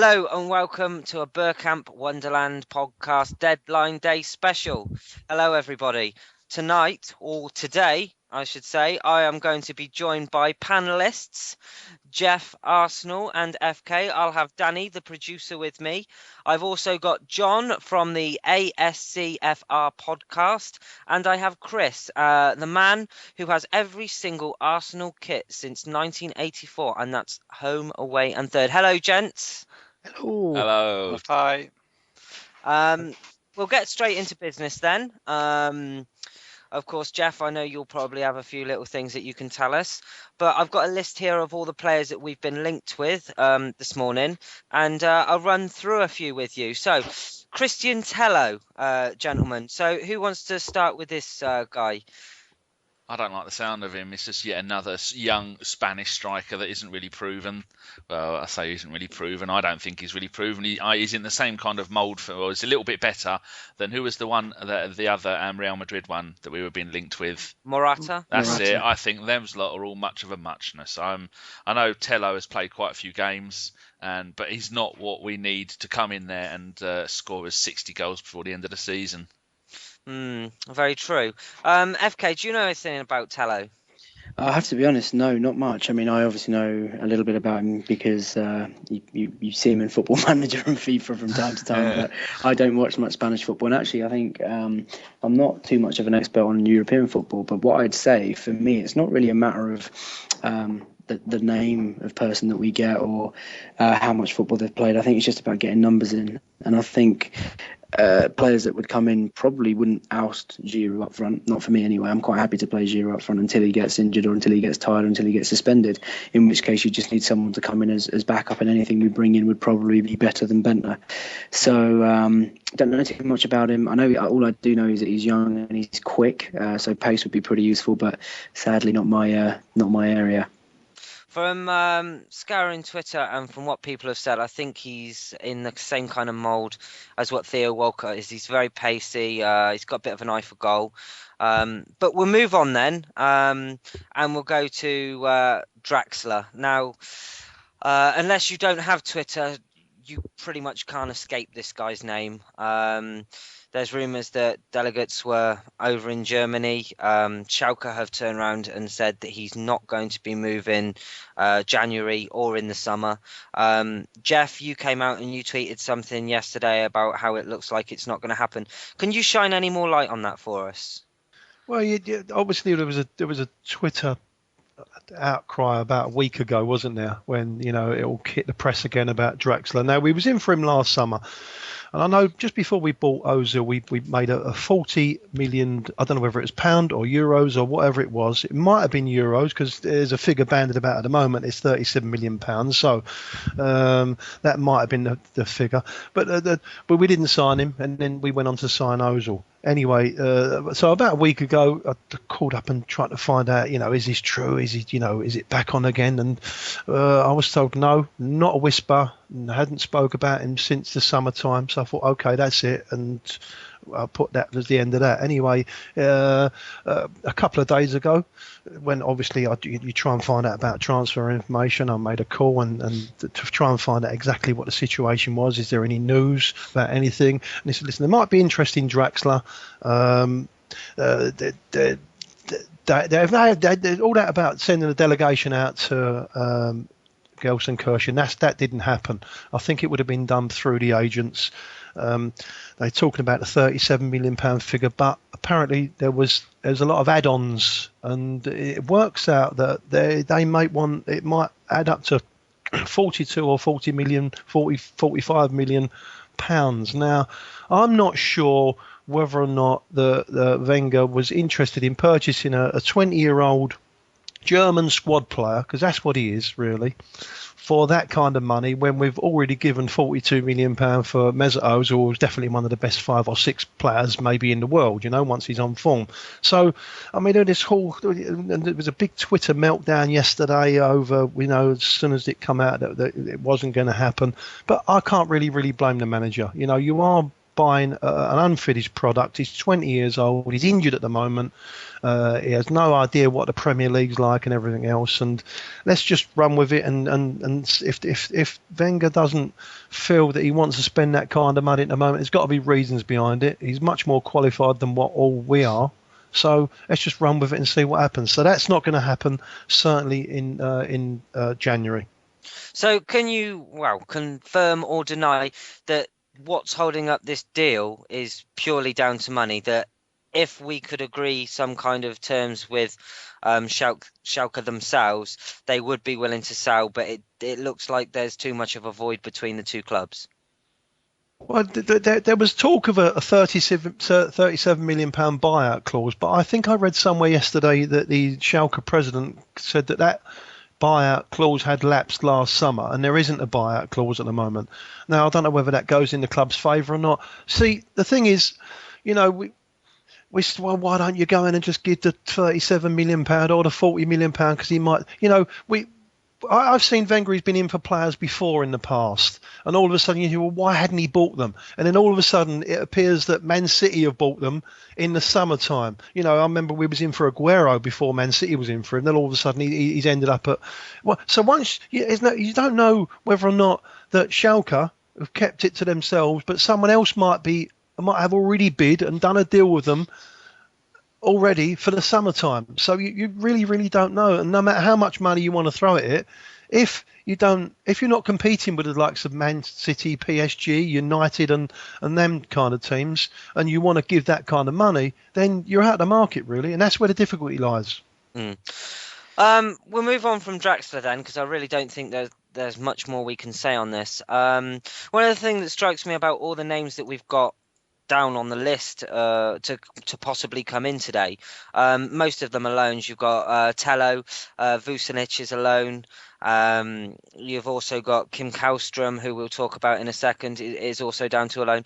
Hello and welcome to a Bergkamp Wonderland podcast deadline day special. Hello everybody. Tonight, or today, I should say, I am going to be joined by panellists, Geoff, Arsenal and FK. I'll have Danny, the producer, with me. I've also got John from the ASCFR podcast, and I have Kris, the man who has every single Arsenal kit since 1984, and that's home, away and third. Hello, gents. Hello. Hi. We'll get straight into business then. Of course, Geoff, I know you'll probably have a few little things that you can tell us, but I've got a list here of all the players that we've been linked with this morning, and I'll run through a few with you. So, Christian Tello, gentlemen. So, who wants to start with this guy? I don't like the sound of him. It's just yet another young Spanish striker that isn't really proven. Well, I say isn't really proven. I don't think he's really proven. He's in the same kind of mould. He's a little bit better than who was the one, the other Real Madrid one that we were being linked with. Morata. That's it. I think them's lot are all much of a muchness. I know Tello has played quite a few games, but he's not what we need to come in there and score us 60 goals before the end of the season. Very true. FK, do you know anything about Tello? I have to be honest, no, not much. I mean, I obviously know a little bit about him because you see him in Football Manager and FIFA from time to time, but I don't watch much Spanish football. And actually, I think I'm not too much of an expert on European football, but what I'd say, for me, it's not really a matter of the name of person that we get or how much football they've played. I think it's just about getting numbers in. And I think players that would come in probably wouldn't oust Giroud up front. Not for me anyway. I'm quite happy to play Giroud up front until he gets injured or until he gets tired or until he gets suspended, in which case you just need someone to come in as backup, and anything we bring in would probably be better than Bentner. So don't know too much about him. I know all I do know is that he's young and he's quick, so pace would be pretty useful, but sadly not my area. From scouring Twitter and from what people have said, I think he's in the same kind of mould as what Theo Walcott is. He's very pacey. He's got a bit of an eye for goal. But we'll move on then, and we'll go to Draxler. Now, unless you don't have Twitter, you pretty much can't escape this guy's name. There's rumours that delegates were over in Germany. Schalke have turned around and said that he's not going to be moving January or in the summer. Geoff, you came out and you tweeted something yesterday about how it looks like it's not going to happen. Can you shine any more light on that for us? Well, obviously there was a Twitter outcry about a week ago, wasn't there, when it all hit the press again about Draxler. Now, we was in for him last summer, and I know just before we bought Ozil, we made a 40 million, I don't know whether it was pound or euros or whatever it was. It might have been euros because there's a figure banded about at the moment. It's 37 million pounds, so that might have been the figure. But we didn't sign him, and then we went on to sign Ozil. Anyway, so about a week ago, I called up and tried to find out, is this true? Is it back on again? And I was told no, not a whisper. And I hadn't spoke about him since the summertime. So I thought, okay, that's it. And I put that as the end of that. Anyway, a couple of days ago, when obviously you try and find out about transfer information, I made a call and to try and find out exactly what the situation was. Is there any news about anything? And they said, listen, there might be interest in Draxler. They've all that about sending a delegation out to Gelsenkirchen. That didn't happen. I think it would have been done through the agents. They're talking about the 37 million pound figure, but apparently there's a lot of add-ons, and it works out that they might add up to 42 or 45 million pounds. Now, I'm not sure whether or not the Wenger was interested in purchasing a 20-year-old German squad player, because that's what he is really, for that kind of money, when we've already given 42 million pound for Mesut Ozil, who's definitely one of the best 5 or 6 players maybe in the world, once he's on form. So, I mean, there was a big Twitter meltdown yesterday over, as soon as it come out that it wasn't going to happen. But I can't really blame the manager. You are buying an unfinished product. He's 20 years old. He's injured at the moment. He has no idea what the Premier League's like and everything else. And let's just run with it. And if Wenger doesn't feel that he wants to spend that kind of money at the moment, there's got to be reasons behind it. He's much more qualified than what all we are. So let's just run with it and see what happens. So that's not going to happen, certainly in January. So can you, confirm or deny that what's holding up this deal is purely down to money? That if we could agree some kind of terms with Schalke themselves, they would be willing to sell, but it looks like there's too much of a void between the two clubs. Well, there was talk of a £37 million buyout clause, but I think I read somewhere yesterday that the Schalke president said that buyout clause had lapsed last summer, and there isn't a buyout clause at the moment. Now, I don't know whether that goes in the club's favour or not. See, the thing is, why don't you go in and just give the £37 million or the £40 million because he might, I've seen Wenger, he's been in for players before in the past, and all of a sudden you hear, well, why hadn't he bought them? And then all of a sudden it appears that Man City have bought them in the summertime. I remember we was in for Aguero before Man City was in for him. Then all of a sudden he's ended up at... Well, so once you don't know whether or not that Schalke have kept it to themselves, but someone else might have already bid and done a deal with them already for the summertime. So you really, really don't know. And no matter how much money you want to throw at it, if you're not competing with the likes of Man City, PSG, United and them kind of teams, and you want to give that kind of money, then you're out of the market, really. And that's where the difficulty lies. We'll move on from Draxler then, because I really don't think there's much more we can say on this. One of the things that strikes me about all the names that we've got down on the list to possibly come in today, most of them are loans. You've got Tello, Vucinic is a loan. You've also got Kim Kallstrom, who we'll talk about in a second, is also down to a loan.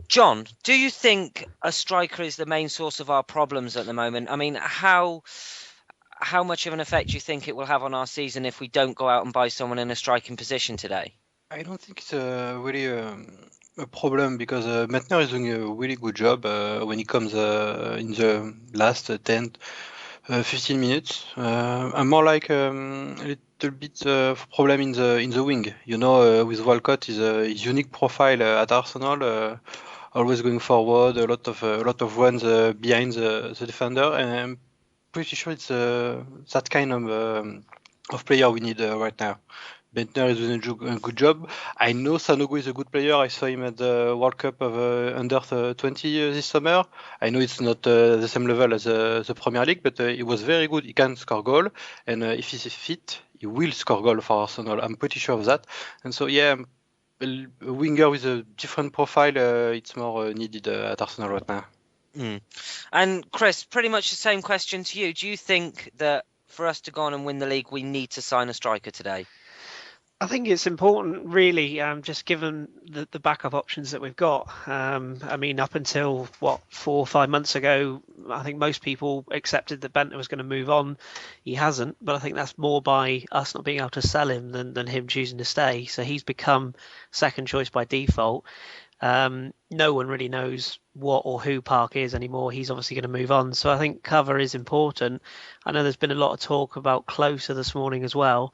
John, do you think a striker is the main source of our problems at the moment? I mean, how much of an effect do you think it will have on our season if we don't go out and buy someone in a striking position today? I don't think it's really a problem because Mettner is doing a really good job when he comes in the last 10, 15 minutes. I'm more like a little bit of problem in the wing. With Walcott, his unique profile at Arsenal, always going forward, a lot of runs behind the defender, and I'm pretty sure it's that kind of player we need right now. Bentner is doing a good job. I know Sanogo is a good player. I saw him at the World Cup of under 20 this summer. I know it's not the same level as the Premier League, but he was very good. He can score goal, and if he's fit, he will score goal for Arsenal. I'm pretty sure of that. And so, yeah, a winger with a different profile, it's more needed at Arsenal right now. And Kris, pretty much the same question to you. Do you think that for us to go on and win the league, we need to sign a striker today? I think it's important, really, just given the backup options that we've got. I mean, up until, 4 or 5 months ago, I think most people accepted that Bentner was going to move on. He hasn't, but I think that's more by us not being able to sell him than him choosing to stay. So he's become second choice by default. No one really knows what or who Park is anymore. He's obviously going to move on. So I think cover is important. I know there's been a lot of talk about Closer this morning as well.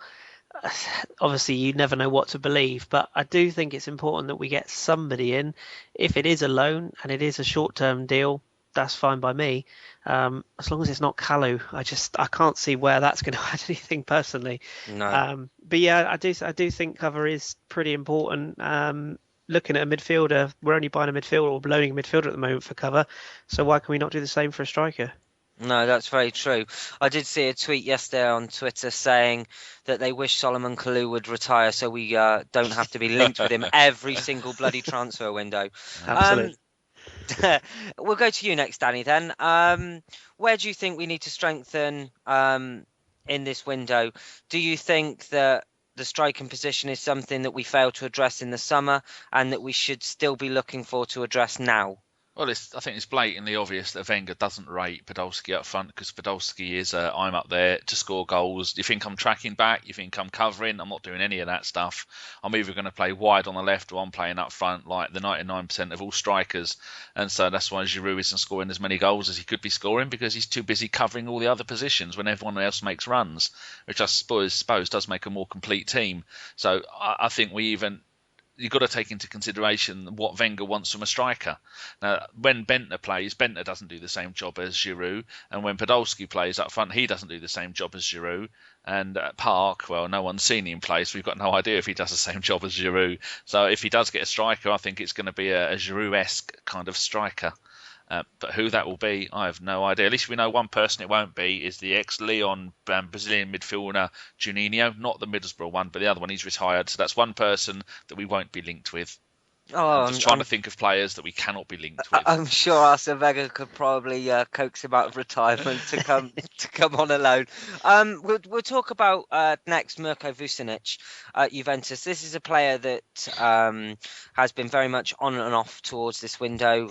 Obviously, you never know what to believe, but I do think it's important that we get somebody in. If it is a loan and it is a short-term deal, that's fine by me. As long as it's not Kalu, I can't see where that's going to add anything personally. No. But yeah, I do think cover is pretty important. Looking at a midfielder, we're only buying a midfielder or loaning a midfielder at the moment for cover. So why can we not do the same for a striker? No, that's very true. I did see a tweet yesterday on Twitter saying that they wish Solomon Kalou would retire so we don't have to be linked with him every single bloody transfer window. Absolutely. We'll go to you next, Danny, then. Where do you think we need to strengthen in this window? Do you think that the striking position is something that we failed to address in the summer and that we should still be looking for to address now? Well, I think it's blatantly obvious that Wenger doesn't rate Podolski up front, because Podolski is I'm up there to score goals. You think I'm tracking back? You think I'm covering? I'm not doing any of that stuff. I'm either going to play wide on the left or I'm playing up front like the 99% of all strikers. And so that's why Giroud isn't scoring as many goals as he could be scoring, because he's too busy covering all the other positions when everyone else makes runs, which I suppose does make a more complete team. So I think you've got to take into consideration what Wenger wants from a striker. Now, when Bentner plays, Bentner doesn't do the same job as Giroud, and when Podolski plays up front, he doesn't do the same job as Giroud. And at Park, well, no one's seen him play, so we've got no idea if he does the same job as Giroud. So if he does get a striker, I think it's going to be a Giroud-esque kind of striker. But who that will be, I have no idea. At least we know one person it won't be is the ex-Lyon Brazilian midfielder Juninho, not the Middlesbrough one, but the other one. He's retired, so that's one person that we won't be linked with. I'm just trying to think of players that we cannot be linked with. I'm sure Arsene Wenger could probably coax him out of retirement to come on a loan. We'll talk about next Mirko Vucinic at Juventus. This is a player that has been very much on and off towards this window.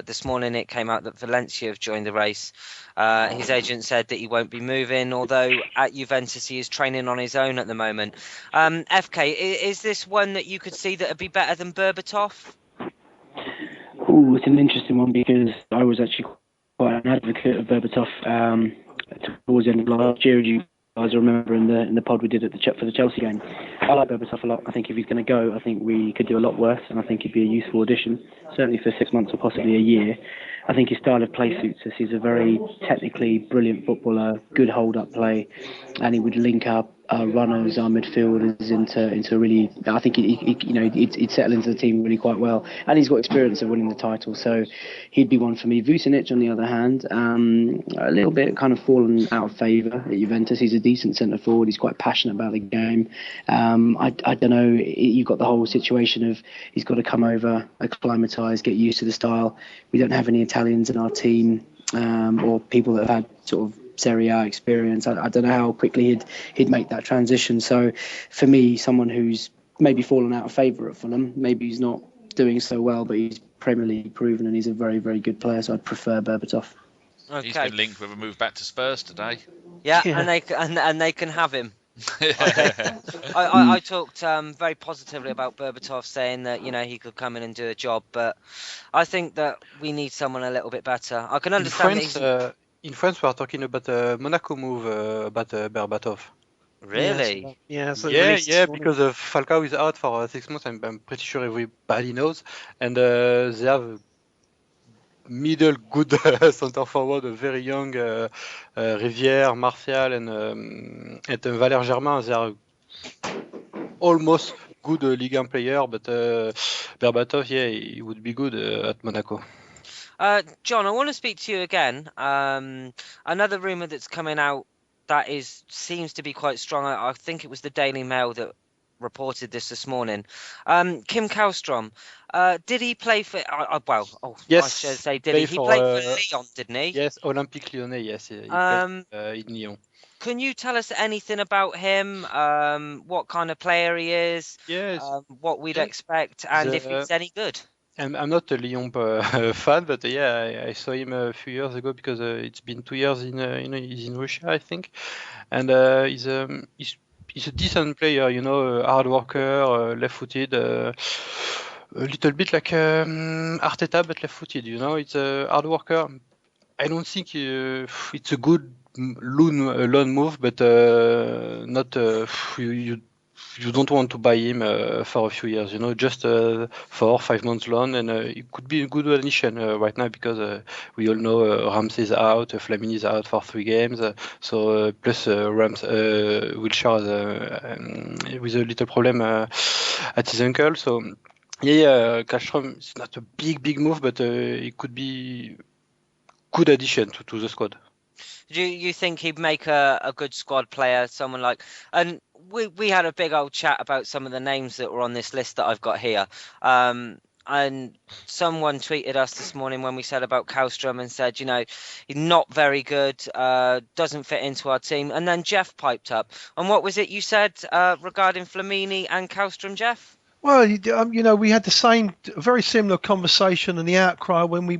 This morning it came out that Valencia have joined the race. His agent said that he won't be moving, although at Juventus he is training on his own at the moment. FK, is this one that you could see that would be better than Berbatov? Oh, it's an interesting one, because I was actually quite an advocate of Berbatov towards the end of last year. You guys remember in the pod we did for the Chelsea game. I like Berbatov a lot. I think if he's going to go, I think we could do a lot worse, and I think he'd be a useful addition, certainly for 6 months or possibly a year. I think his style of play suits us. He's a very technically brilliant footballer, good hold-up play, and he would link up our runners, our midfielders into really. I think he'd settle into the team really quite well, and he's got experience of winning the title, so he'd be one for me. Vucinic, on the other hand, a little bit kind of fallen out of favour at Juventus. He's a decent centre forward. He's quite passionate about the game. I don't know. You've got the whole situation of he's got to come over, acclimatise, get used to the style. We don't have any Italians in our team, or people that have had sort of Serie A experience. I don't know how quickly he'd make that transition. So for me, someone who's maybe fallen out of favour at Fulham, maybe he's not doing so well, but he's Premier League proven and he's a very, very good player. So I'd prefer Berbatov. Okay. He's been linked with a move back to Spurs today. Yeah. And they can have him. Okay. I talked very positively about Berbatov, saying that he could come in and do a job, but I think that we need someone a little bit better. I can understand. In France, we are talking about a Monaco move about Berbatov. Really? Yeah, because Falcao is out for 6 months. I'm pretty sure everybody knows, and they have middle good center forward, a very young Rivière, Martial, and Valère Germain. They are almost good Ligue 1 player, but Berbatov, he would be good at Monaco. John, I want to speak to you again. Another rumour that's coming out that seems to be quite strong. I think it was the Daily Mail that reported this morning. Kim Kallstrom, did he play for? Yes, I should say, did he? He played for Lyon, didn't he? Yes, Olympique Lyonnais. Yes, he played in Lyon. Can you tell us anything about him? What kind of player he is? Yes. What we'd expect, and if he's any good? I'm not a Lyon fan, but I saw him a few years ago because it's been 2 years he's in Russia, I think, and he's a decent player, hard worker, left-footed, a little bit like Arteta, but left-footed. It's a hard worker. I don't think it's a good loan move, but not you don't want to buy him for a few years, just 4 or 5 months loan, and it could be a good addition right now because we all know Ramsey is out, Flamini is out for 3 games, plus Wilshere with a little problem at his ankle, so Kallstrom is not a big move, but it could be good addition to the squad. Do you think he'd make a good squad player, someone like... And we had a big old chat about some of the names that were on this list that I've got here. And someone tweeted us this morning when we said about Kallstrom and said, he's not very good, doesn't fit into our team. And then Geoff piped up. And what was it you said regarding Flamini and Kallstrom, Geoff? Well, we had the same, very similar conversation and the outcry when we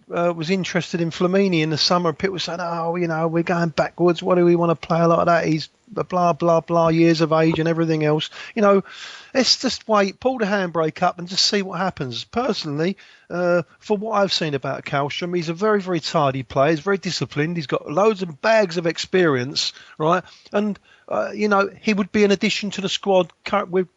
was interested in Flamini in the summer. People said, "Oh, we're going backwards. What do we want to play like that? He's blah blah blah years of age and everything else." Let's just wait, pull the handbrake up, and just see what happens. Personally, for what I've seen about Kallstrom, he's a very very tidy player. He's very disciplined. He's got loads of bags of experience, right? And he would be an addition to the squad with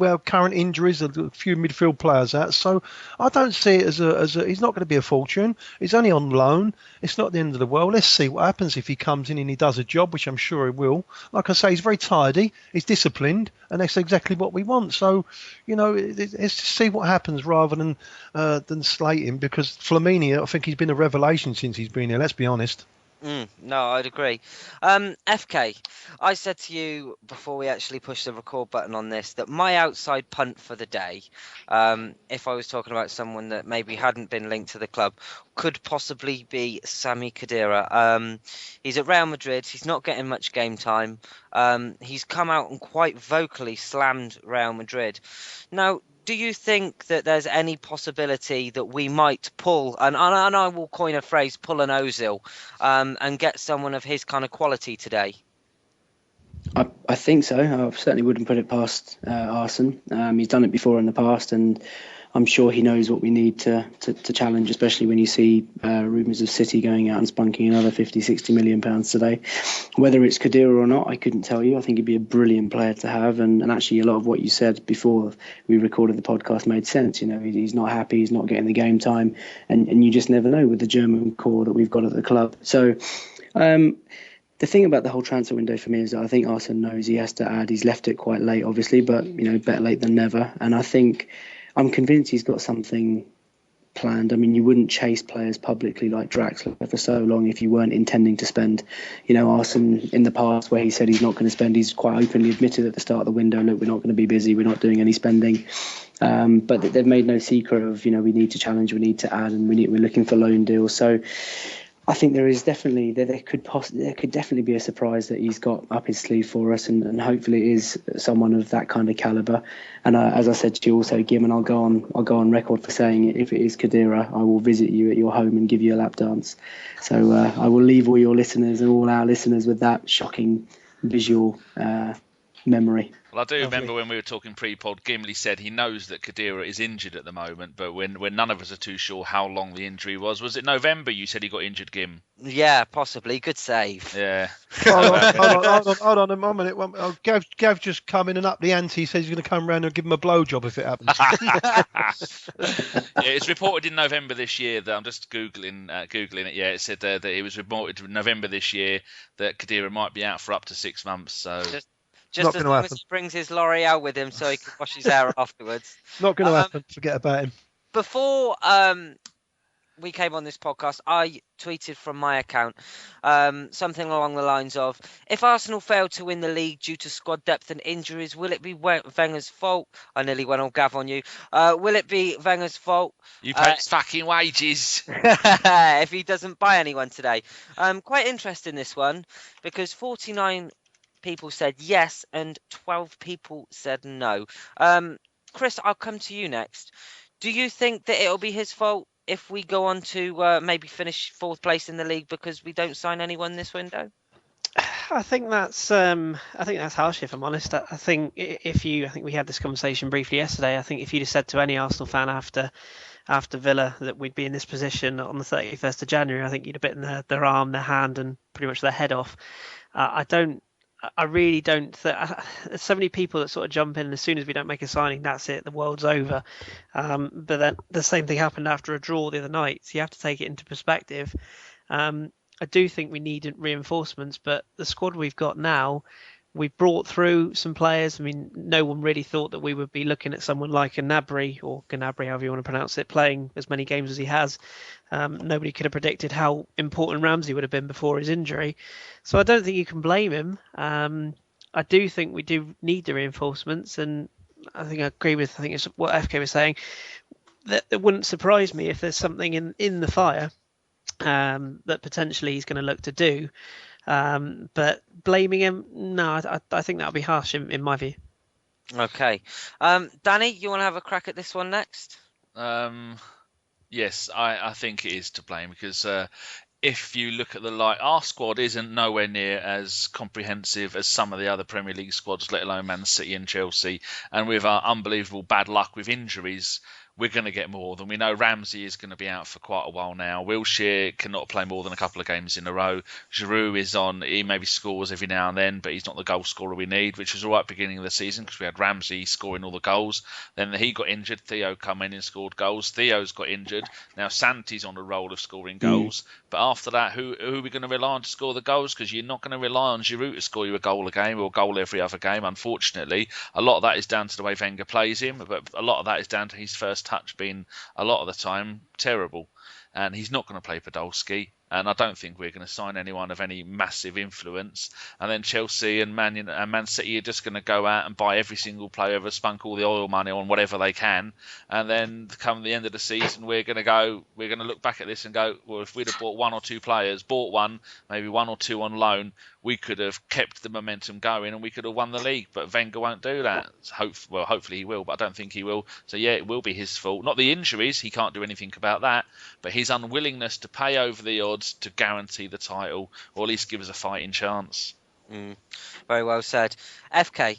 our current injuries, a few midfield players out. So I don't see it as a he's not going to be a fortune. He's only on loan. It's not the end of the world. Let's see what happens if he comes in and he does a job, which I'm sure he will. Like I say, he's very tidy. He's disciplined, and that's exactly what we want. So, let's just see what happens rather than slate him, because Flamini, I think he's been a revelation since he's been here. Let's be honest. No, I'd agree. FK, I said to you before we actually pushed the record button on this that my outside punt for the day, if I was talking about someone that maybe hadn't been linked to the club, could possibly be Sami Khedira. He's at Real Madrid. He's not getting much game time. He's come out and quite vocally slammed Real Madrid. Now, do you think that there's any possibility that we might pull, and I will coin a phrase, pull an Ozil, and get someone of his kind of quality today? I think so. I certainly wouldn't put it past Arsene. He's done it before in the past, and I'm sure he knows what we need to challenge, especially when you see rumours of City going out and spunking another 50, 60 million pounds today. Whether it's Khedira or not, I couldn't tell you. I think he'd be a brilliant player to have, and actually a lot of what you said before we recorded the podcast made sense. He's not happy, he's not getting the game time, and you just never know with the German core that we've got at the club. So the thing about the whole transfer window for me is that I think Arsene knows he has to add. He's left it quite late, obviously, but better late than never. And I'm convinced he's got something planned. I mean, you wouldn't chase players publicly like Draxler for so long if you weren't intending to spend. Arsene in the past, where he said he's not going to spend, he's quite openly admitted at the start of the window, look, we're not going to be busy, we're not doing any spending. But they've made no secret of, we need to challenge, we need to add, and we're looking for loan deals. So I think there could definitely be a surprise that he's got up his sleeve for us, and hopefully it is someone of that kind of calibre. And as I said to you also, Gim, and I'll go on record for saying, if it is Khedira, I will visit you at your home and give you a lap dance. So I will leave all your listeners and all our listeners with that shocking visual memory. Well, I do remember when we were talking pre-pod, Gimli said he knows that Khedira is injured at the moment, but when none of us are too sure how long the injury was it November you said he got injured, Gim? Yeah, possibly. Good save. Yeah. Hold on a moment. Gav just come in and up the ante. He says he's going to come round and give him a blowjob if it happens. Yeah, it's reported in November this year that I'm just googling it. Yeah, it said that it was reported in November this year that Khedira might be out for up to 6 months. So. Just as long as he brings his L'Oreal with him so he can wash his hair afterwards. Not going to happen. Forget about him. Before we came on this podcast, I tweeted from my account something along the lines of, if Arsenal fail to win the league due to squad depth and injuries, will it be Wenger's fault? I nearly went all Gav on you. Will it be Wenger's fault? You pay fucking wages. If he doesn't buy anyone today. Quite interesting, this one, because 49 people said yes and 12 people said no. Kris, I'll come to you next. Do you think that it'll be his fault if we go on to maybe finish 4th place in the league because we don't sign anyone this window? I think that's harsh, if I'm honest. I think we had this conversation briefly yesterday. I think if you'd have said to any Arsenal fan after Villa that we'd be in this position on the 31st of January, I think you'd have bitten their arm, their hand, and pretty much their head off. I really don't. There's so many people that sort of jump in, and as soon as we don't make a signing, that's it, the world's over. But then the same thing happened after a draw the other night, so you have to take it into perspective. I do think we need reinforcements, but the squad we've got now, we've brought through some players. I mean, no one really thought that we would be looking at someone like Gnabry, or Gnabry, however you want to pronounce it, playing as many games as he has. Nobody could have predicted how important Ramsey would have been before his injury. So I don't think you can blame him. I do think we do need the reinforcements, and I think I agree with it's what FK was saying. That it wouldn't surprise me if there's something in the fire that potentially he's going to look to do. But blaming him, no, I think that would be harsh in my view. Okay. Danny, you want to have a crack at this one next? Yes, I think it is to blame because if you look at our squad isn't nowhere near as comprehensive as some of the other Premier League squads, let alone Man City and Chelsea. And with our unbelievable bad luck with injuries, we're going to get more than we know. Ramsey is going to be out for quite a while now. Wilshere cannot play more than a couple of games in a row. Giroud is on. He maybe scores every now and then, but he's not the goal scorer we need, which was all right at the beginning of the season because we had Ramsey scoring all the goals. Then he got injured. Theo come in and scored goals. Theo's got injured. Now Santi's on a roll of scoring goals. But after that, who are we going to rely on to score the goals? Because you're not going to rely on Giroud to score you a goal a game or a goal every other game, unfortunately. A lot of that is down to the way Wenger plays him, but a lot of that is down to his first touch being a lot of the time terrible. And he's not going to play Podolski. And I don't think we're going to sign anyone of any massive influence. And then Chelsea and Man City are just going to go out and buy every single player, spunk all the oil money on whatever they can. And then come the end of the season, we're going to look back at this and go, well, if we'd have bought one or two players, bought one, maybe one or two on loan, we could have kept the momentum going and we could have won the league. But Wenger won't do that. Hopefully he will, but I don't think he will. So yeah, it will be his fault. Not the injuries, he can't do anything about that, but his unwillingness to pay over the odds to guarantee the title, or at least give us a fighting chance. Very well said. FK.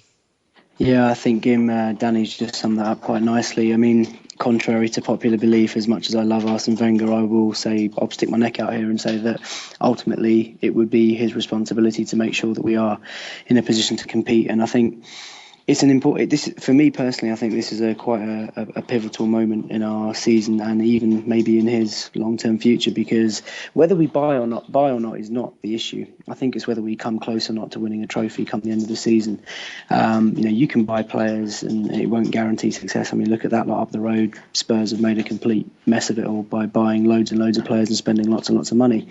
Yeah, I think Danny's just summed that up quite nicely. I mean, contrary to popular belief, as much as I love Arsene Wenger, I will say, I'll stick my neck out here and say that ultimately it would be his responsibility to make sure that we are in a position to compete. And I think it's an important. For me personally, I think this is quite a pivotal moment in our season, and even maybe in his long-term future. Because whether we buy or not is not the issue. I think it's whether we come close or not to winning a trophy come the end of the season. You can buy players, and it won't guarantee success. I mean, look at that lot up the road. Spurs have made a complete mess of it all by buying loads and loads of players and spending lots and lots of money.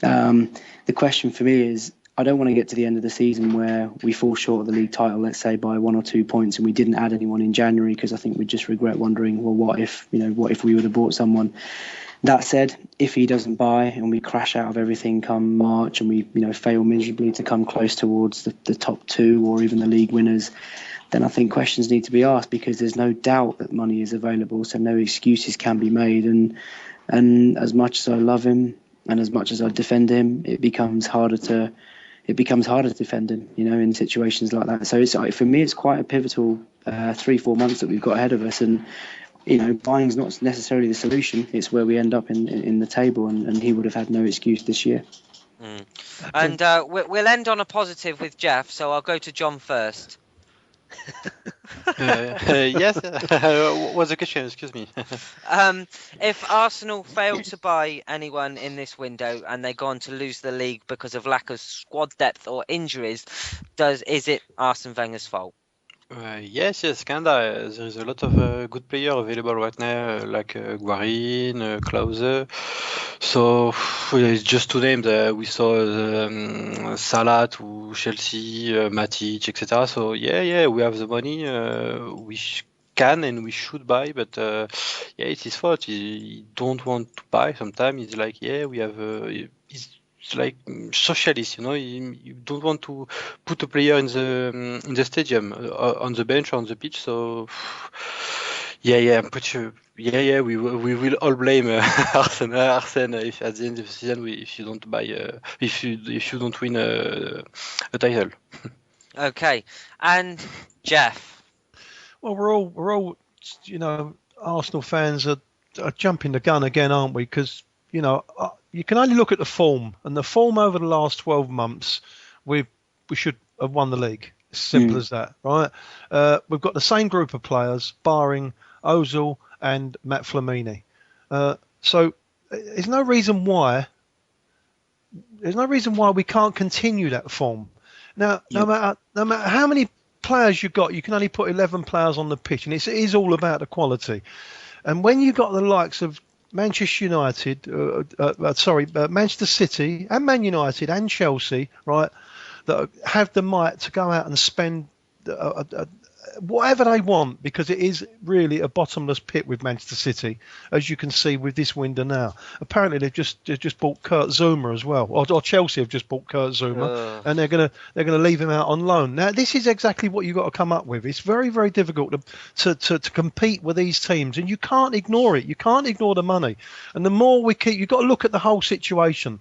The question for me is, I don't want to get to the end of the season where we fall short of the league title, let's say by 1 or 2 points, and we didn't add anyone in January, because I think we'd just regret wondering, well, what if we would have bought someone. That said, if he doesn't buy and we crash out of everything come March and we fail miserably to come close towards the top two or even the league winners, then I think questions need to be asked, because there's no doubt that money is available, so no excuses can be made. And as much as I love him and as much as I defend him, it becomes harder to defend him, in situations like that. So for me, it's quite a pivotal 3-4 months that we've got ahead of us. And, buying's not necessarily the solution. It's where we end up in the table. And he would have had no excuse this year. And we'll end on a positive with Geoff. So I'll go to John first. Yes. What's the question? Excuse me. If Arsenal fail to buy anyone in this window and they go on to lose the league because of lack of squad depth or injuries, is it Arsene Wenger's fault? Yes, kinda. There is a lot of good players available right now, like Guarin, Klause. So it's just to name we saw Salah to Chelsea, Matic, etc. So yeah, we have the money. We can and we should buy, but it's his fault. He don't want to buy. Sometimes it's like, we have. It's like socialist, you don't want to put a player in the stadium, on the bench or on the pitch. So I'm pretty sure. We will all blame Arsene if at the end of the season if you don't buy if you don't win a title. Okay, and Geoff. Well, we're all Arsenal fans are jumping the gun again, aren't we? Because you can only look at the form, and the form over the last 12 months, we should have won the league. As simple as that, right? We've got the same group of players, barring Ozil and Matt Flamini. So there's no reason why we can't continue that form. Now, no matter how many players you've got, you can only put 11 players on the pitch, and it is all about the quality. And when you've got the likes of Manchester United, Manchester City and Man United and Chelsea, right, that have the might to go out and spend whatever they want, because it is really a bottomless pit with Manchester City, as you can see with this window now. Apparently they've just bought Kurt Zouma as well, or Chelsea have just bought Kurt Zouma, and they're gonna leave him out on loan. Now this is exactly what you've got to come up with. It's very, very difficult to compete with these teams, and you can't ignore it. You can't ignore the money, and the more we keep, you've got to look at the whole situation,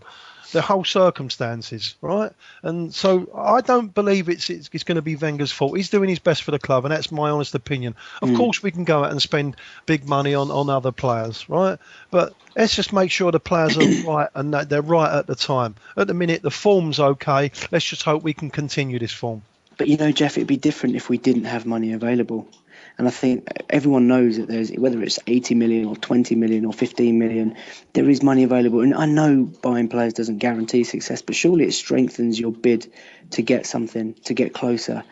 the whole circumstances, right? And so I don't believe it's going to be Wenger's fault. He's doing his best for the club, and that's my honest opinion. Of course, we can go out and spend big money on other players, right? But let's just make sure the players are right and that they're right at the time. At the minute, the form's okay. Let's just hope we can continue this form. But Jeff, it'd be different if we didn't have money available. And I think everyone knows that there's, whether it's 80 million or 20 million or 15 million, there is money available. And I know buying players doesn't guarantee success, but surely it strengthens your bid to get something, to get closer.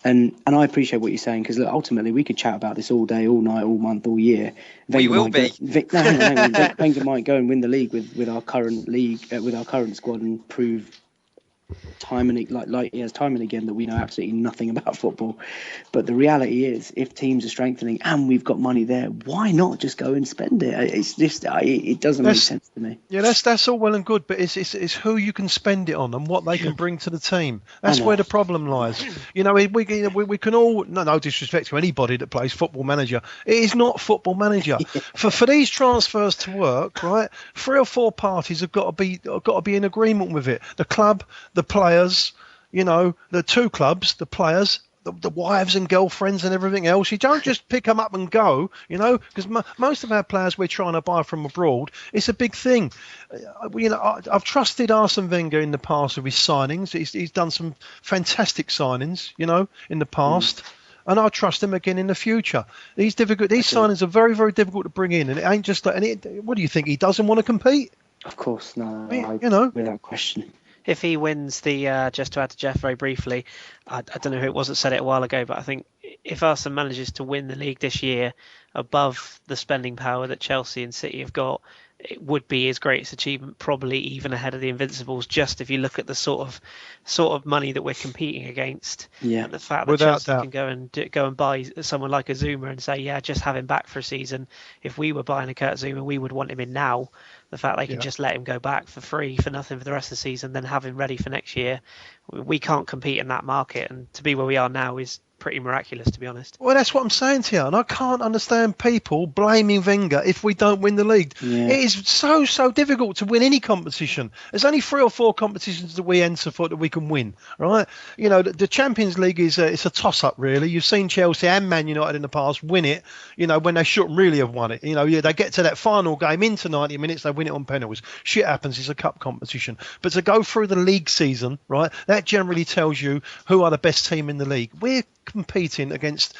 And I appreciate what you're saying, because ultimately we could chat about this all day, all night, all month, all year. We will be. Wenger might go and win the league with our current squad and prove time and like he has time and again that we know absolutely nothing about football. But the reality is, if teams are strengthening and we've got money there, why not just go and spend it? It's just it doesn't make sense to me. Yeah, that's all well and good, but it's who you can spend it on and what they can bring to the team. That's where the problem lies. We can all, no disrespect to anybody that plays Football Manager, it is not Football Manager. For these transfers to work, right, 3 or 4 parties have got to be in agreement with it. The club, the players, the 2 clubs, the players, the wives and girlfriends and everything else. You don't just pick them up and go, because most of our players we're trying to buy from abroad. It's a big thing. I've trusted Arsene Wenger in the past with his signings. He's done some fantastic signings, in the past. And I trust him again in the future. These signings are very, very difficult to bring in, and it ain't just like. What do you think? He doesn't want to compete? Of course, no. Without question. If he wins just to add to Geoff very briefly, I don't know who it was that said it a while ago, but I think if Arsenal manages to win the league this year above the spending power that Chelsea and City have got, it would be his greatest achievement, probably even ahead of the Invincibles. Just if you look at the sort of money that we're competing against, and the fact that Chelsea can go and buy someone like a Zuma and say, just have him back for a season. If we were buying a Kurt Zuma, we would want him in now. The fact they can just let him go back for free, for nothing for the rest of the season, then have him ready for next year. We can't compete in that market, and to be where we are now is pretty miraculous, to be honest. Well, that's what I'm saying to you, and I can't understand people blaming Wenger if we don't win the league. It is so difficult to win any competition. There's only 3 or 4 competitions that we enter for that we can win, right? The Champions League is it's a toss-up, really. You've seen Chelsea and Man United in the past win it, when they shouldn't really have won it. They get to that final game into 90 minutes, they win it on penalties. Shit happens, it's a cup competition. But to go through the league season, right, that generally tells you who are the best team in the league. We're competing against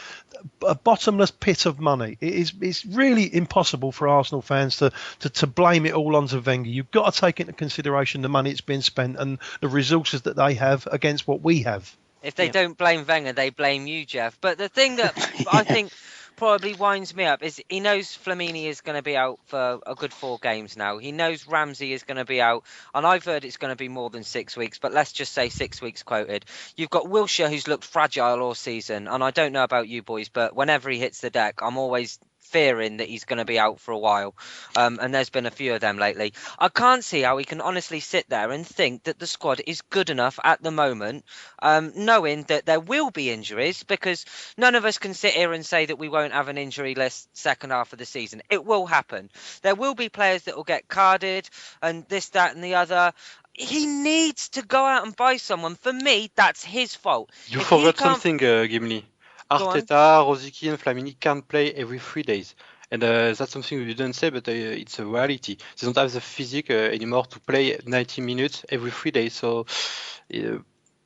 a bottomless pit of money. It's really impossible for Arsenal fans to blame it all onto Wenger. You've got to take into consideration the money that's been spent and the resources that they have against what we have. If they don't blame Wenger, they blame you, Geoff. But the thing that I think probably winds me up is he knows Flamini is going to be out for a good 4 games now. He knows Ramsey is going to be out, and I've heard it's going to be more than 6 weeks, but let's just say 6 weeks quoted. You've got Wilshere, who's looked fragile all season, and I don't know about you boys, but whenever he hits the deck, I'm always fearing that he's going to be out for a while, and there's been a few of them lately. I can't see how he can honestly sit there and think that the squad is good enough at the moment, knowing that there will be injuries, because none of us can sit here and say that we won't have an injury list second half of the season. It will happen. There will be players that will get carded and this, that and the other. He needs to go out and buy someone. For me, that's his fault. You forgot something, Gimli. Arteta, Rosicky and Flamini can't play every 3 days. And that's something we didn't say, but it's a reality. They don't have the physique anymore to play 90 minutes every 3 days. So,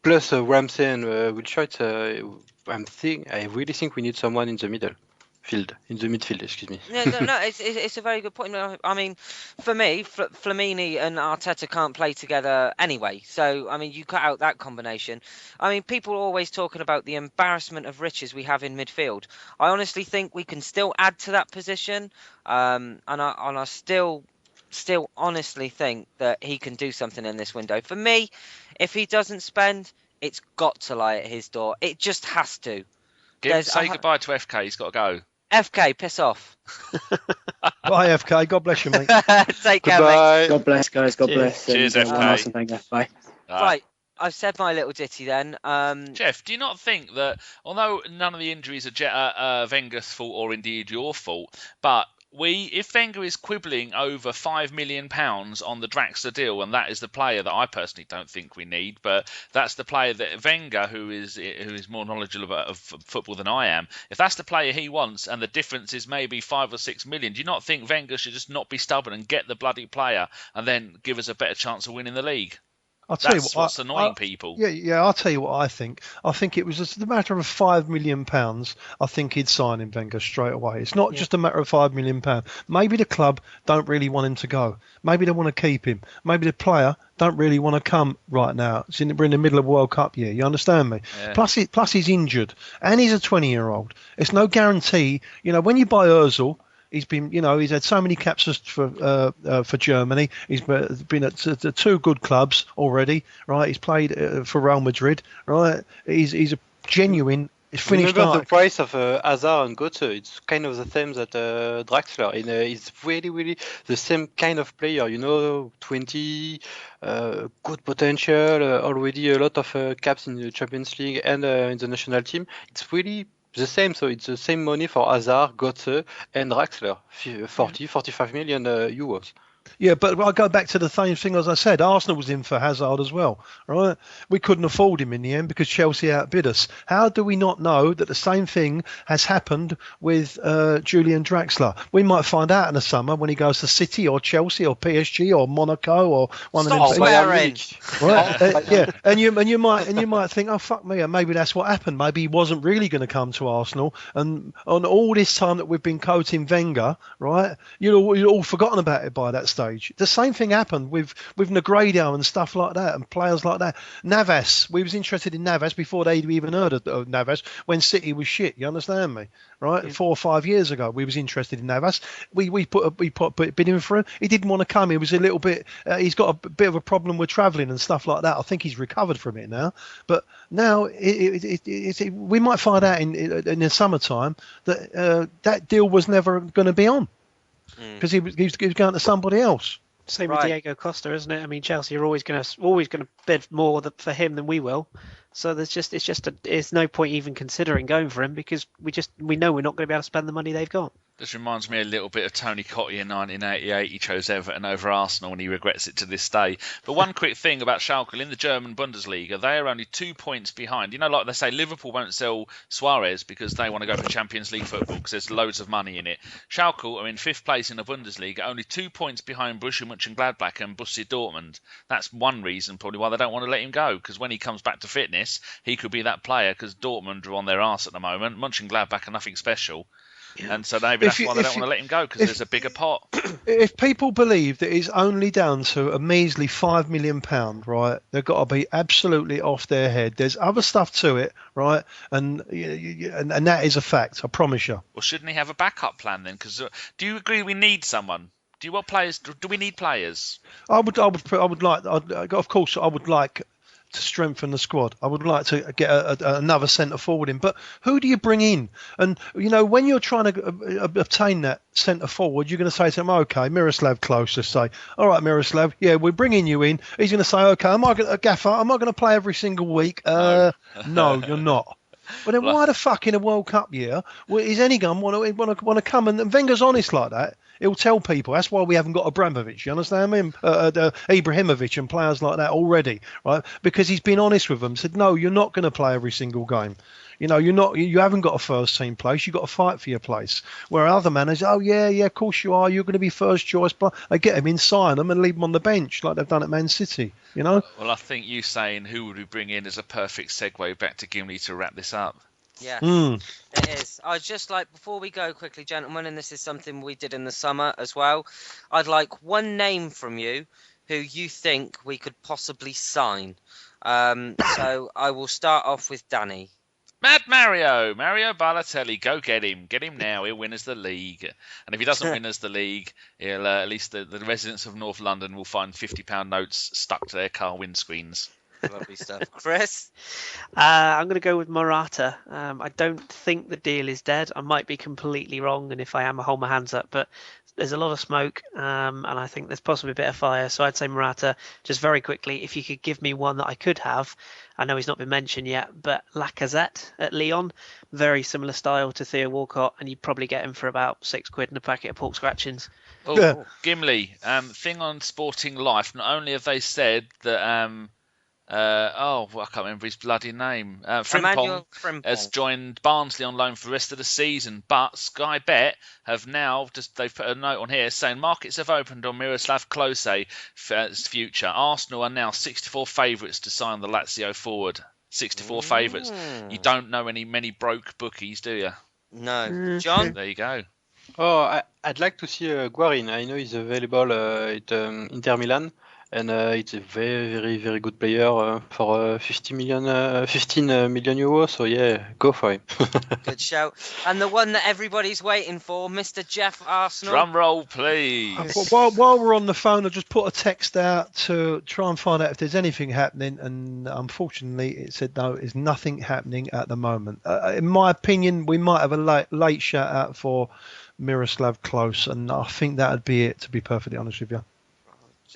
plus Ramsey and Wilshere, I really think we need someone in the midfield, excuse me. No, it's a very good point. I mean, for me, Flamini and Arteta can't play together anyway. So, I mean, you cut out that combination. I mean, people are always talking about the embarrassment of riches we have in midfield. I honestly think we can still add to that position, and I still honestly think that he can do something in this window. For me, if he doesn't spend, it's got to lie at his door. It just has to. Say goodbye to FK. He's got to go. FK, piss off. Bye, FK. God bless you, mate. Take care, Goodbye. mate. God bless, guys. God bless. Cheers, and, FK. one last thing. Bye. Right, I've said my little ditty then. Geoff, do you not think that although none of the injuries are Wenger's fault or indeed your fault, but if Wenger is quibbling over £5 million on the Draxler deal, and that is the player that I personally don't think we need, but that's the player that Wenger, who is more knowledgeable of football than I am, if that's the player he wants, and the difference is maybe 5 or 6 million, do you not think Wenger should just not be stubborn and get the bloody player, and then give us a better chance of winning the league? I'll tell That's you what's annoying people. Yeah, I'll tell you what I think. I think it was just a matter of £5 million. I think he'd sign him, Wenger, straight away. It's not just a matter of £5 million. Maybe the club don't really want him to go. Maybe they want to keep him. Maybe the player don't really want to come right now. We're in the middle of World Cup year. You understand me? Yeah. Plus he's injured, and he's a 20-year-old. It's no guarantee. When you buy Ozil, he's been, he's had so many caps for Germany. He's been at two good clubs already, right? He's played for Real Madrid, right? He's a genuine. He's finished. Remember the price of Hazard and Götze? It's kind of the same that Draxler. It's really, really the same kind of player. 20, good potential, already a lot of caps in the Champions League and in the national team. It's really the same, so it's the same money for Hazard, Götze, and Draxler, 45 million euros. Yeah, but I go back to the same thing as I said. Arsenal was in for Hazard as well, right? We couldn't afford him in the end because Chelsea outbid us. How do we not know that the same thing has happened with Julian Draxler? We might find out in the summer when he goes to City or Chelsea or PSG or Monaco or one of them. Swearing. Right? Yeah, and you might think, oh fuck me, maybe that's what happened. Maybe he wasn't really going to come to Arsenal. And on all this time that we've been quoting Wenger, right? You're all forgotten about it by that stage. The same thing happened with Negredo and stuff like that, and players like that. Navas, we was interested in Navas before they'd even heard of Navas when City was shit. You understand me, right? Yeah. 4 or 5 years ago, we was interested in Navas. We put a bid in for him. He didn't want to come. He was a little bit. He's got a bit of a problem with travelling and stuff like that. I think he's recovered from it now. But now we might find out in the summertime that that deal was never going to be on. Because he was going to somebody else. Same with Diego Costa, isn't it? I mean, Chelsea are always going to bid more for him than we will. So it's no point even considering going for him because we know we're not going to be able to spend the money they've got. This reminds me a little bit of Tony Cottee in 1988. He chose Everton over Arsenal and he regrets it to this day. But one quick thing about Schalke, in the German Bundesliga, they are only 2 points behind. Like they say, Liverpool won't sell Suarez because they want to go for Champions League football because there's loads of money in it. Schalke are in 5th place in the Bundesliga, only 2 points behind Borussia Mönchengladbach and Borussia Dortmund. That's one reason probably why they don't want to let him go, because when he comes back to fitness, he could be that player, because Dortmund are on their arse at the moment. Mönchengladbach are nothing special. Yeah. And so maybe that's why they don't want to let him go, because there's a bigger pot. If people believe that it's only down to a measly £5 million, right, they've got to be absolutely off their head. There's other stuff to it, right, and that is a fact. I promise you. Well, shouldn't he have a backup plan then? Because do you agree we need someone? Do you want players? Do we need players? I would like. Of course, I would like to strengthen the squad. I would like to get another centre forward in. But who do you bring in? And, when you're trying to obtain that centre forward, you're going to say to him, OK, Miroslav Klose, let's say, all right, Miroslav, yeah, we're bringing you in. He's going to say, OK, Gaffer, am I going to play every single week? No, you're not. But then why the fuck in a World Cup year is any gun want to come? And Wenger's honest like that. He'll tell people. That's why we haven't got Abramovich. You understand me? Ibrahimovic and players like that already, right? Because he's been honest with them. Said, no, you're not going to play every single game. You haven't got a first team place. You've got to fight for your place. Where other managers, oh yeah, of course you are. You're going to be first choice. But they get him in, sign them, and leave them on the bench like they've done at Man City. Well, I think you saying who would we bring in is a perfect segue back to Gimli to wrap this up. Yeah, It is. I'd just like, before we go quickly, gentlemen, and this is something we did in the summer as well, I'd like one name from you who you think we could possibly sign. So I will start off with Danny. Mad Mario Balotelli, go get him now. He'll win us the league, and if he doesn't win us the league, he'll at least the residents of North London will find £50 notes stuck to their car windscreens. Lovely stuff. Kris? I'm going to go with Morata. I don't think the deal is dead. I might be completely wrong, and if I am, I hold my hands up. But there's a lot of smoke, and I think there's possibly a bit of fire. So I'd say Morata. Just very quickly, if you could give me one that I could have, I know he's not been mentioned yet, but Lacazette at Lyon, very similar style to Theo Walcott, and you'd probably get him for about £6 in a packet of pork scratchings. Oh, Yeah. Gimli, thing on Sporting Life. Not only have they said that, I can't remember his bloody name. Emmanuel Frimpong has Frimpong. joined Barnsley on loan for the rest of the season, but Sky Bet have now they've put a note on here saying markets have opened on Miroslav Klose's future. Arsenal are now 64 favourites to sign the Lazio forward. 64 favourites. You don't know many broke bookies, do you? No. John? There you go. Oh, I'd like to see Guarin. I know he's available at Inter Milan, and it's a very, very, very good player for 15 million euros. So yeah, go for him. Good shout. And the one that everybody's waiting for, Mr. Geoff Arsenal. Drum roll, please. While we're on the phone, I just put a text out to try and find out if there's anything happening, and unfortunately, it said no, there's nothing happening at the moment. In my opinion, we might have a late shout out for Miroslav Klose, and I think that'd be it. To be perfectly honest with you,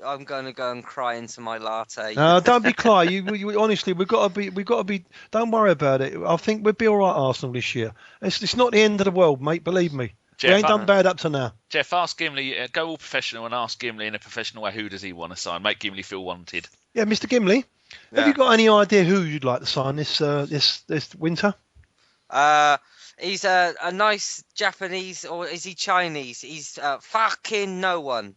I'm going to go and cry into my latte. no, don't be cry. You honestly, we've got to be. Don't worry about it. I think we'll be all right, Arsenal, this year. It's not the end of the world, mate. Believe me. Jeff, we ain't done bad up to now. Jeff, ask Gimli. Go all professional and ask Gimli in a professional way. Who does he want to sign? Make Gimli feel wanted. Yeah, Mr. Gimli, have you got any idea who you'd like to sign this winter? He's a nice Japanese, or is he Chinese? He's fucking no one.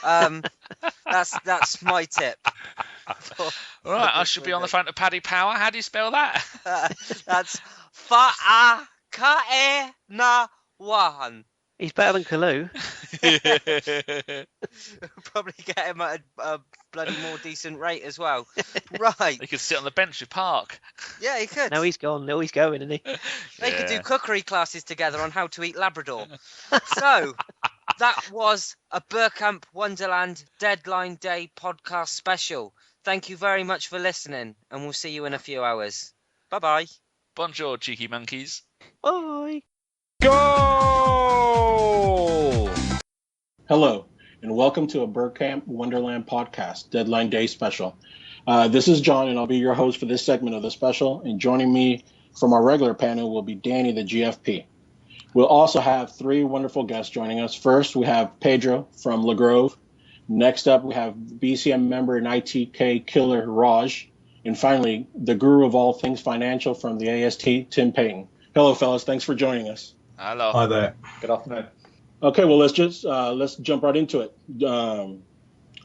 That's my tip. All right, I should be on the phone to Paddy Power. How do you spell that? That's Fa'akaena-wan. He's better than Kalou. Probably get him at a bloody more decent rate as well. Right. He could sit on the bench with Park. Yeah, he could. No, he's gone. No, he's going, isn't he? They could do cookery classes together on how to eat Labrador. So, that was a Bergkamp Wonderland Deadline Day podcast special. Thank you very much for listening, and we'll see you in a few hours. Bye-bye. Bonjour, cheeky monkeys. Bye. Go! Hello, and welcome to a Bergkamp Wonderland podcast, Deadline Day special. This is John, and I'll be your host for this segment of the special. And joining me from our regular panel will be Danny, the GFP. We'll also have three wonderful guests joining us. First, we have Pedro from La Grove. Next up, we have BCM member and ITK killer Raj. And finally, the guru of all things financial from the AST, Tim Payton. Hello, fellas. Thanks for joining us. Hello. Hi there. Good afternoon. Okay, well, let's jump right into it.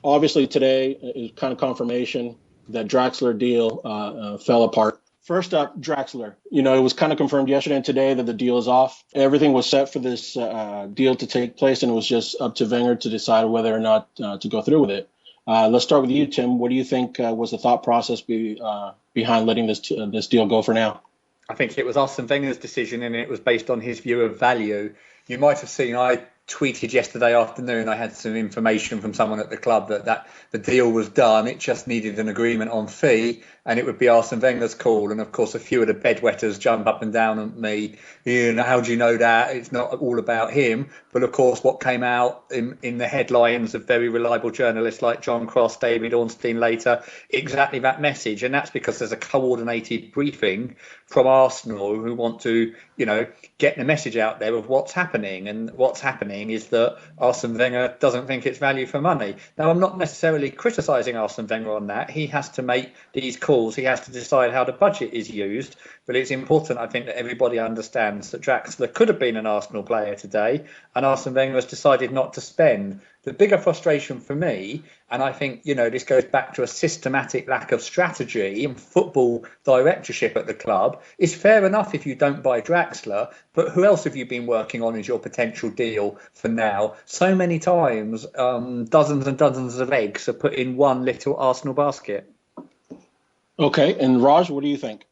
Obviously, today is kind of confirmation that Draxler deal fell apart. First up, Draxler. It was kind of confirmed yesterday and today that the deal is off. Everything was set for this deal to take place, and it was just up to Wenger to decide whether or not to go through with it. Let's start with you, Tim. What do you think was the thought process behind letting this deal go for now? I think it was Arsene Wenger's decision, and it was based on his view of value. You might have seen I tweeted yesterday afternoon. I had some information from someone at the club that the deal was done. It just needed an agreement on fee, and it would be Arsene Wenger's call. And of course, a few of the bedwetters jump up and down at me. How do you know that? It's not all about him. But of course, what came out in the headlines of very reliable journalists like John Cross, David Ornstein later, exactly that message. And that's because there's a coordinated briefing from Arsenal who want to, get the message out there of what's happening. And what's happening is that Arsene Wenger doesn't think it's value for money. Now, I'm not necessarily criticising Arsene Wenger on that. He has to make these calls. He has to decide how the budget is used. But it's important, I think, that everybody understands that Draxler could have been an Arsenal player today, and Arsene Wenger has decided not to spend. The bigger frustration for me, and I think, this goes back to a systematic lack of strategy in football directorship at the club, is fair enough if you don't buy Draxler, but who else have you been working on as your potential deal for now? So many times, dozens and dozens of eggs are put in one little Arsenal basket. Okay, and Raj, what do you think?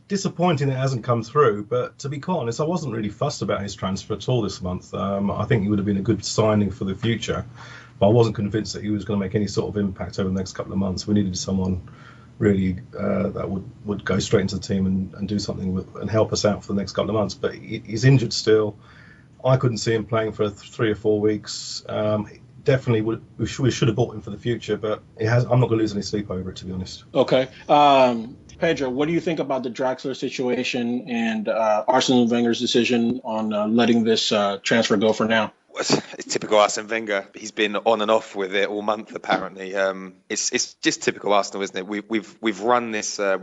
Disappointing it hasn't come through, but to be quite honest, I wasn't really fussed about his transfer at all this month. I think he would have been a good signing for the future. But I wasn't convinced that he was going to make any sort of impact over the next couple of months. We needed someone really that would go straight into the team and do something and help us out for the next couple of months. But he's injured still. I couldn't see him playing for 3 or 4 weeks. Definitely, we should have bought him for the future, but I'm not going to lose any sleep over it, to be honest. Okay. Pedro, what do you think about the Draxler situation and Arsene Wenger's decision on letting this transfer go for now? It's typical Arsene Wenger. He's been on and off with it all month, apparently. It's just typical Arsenal, isn't it? We've run this to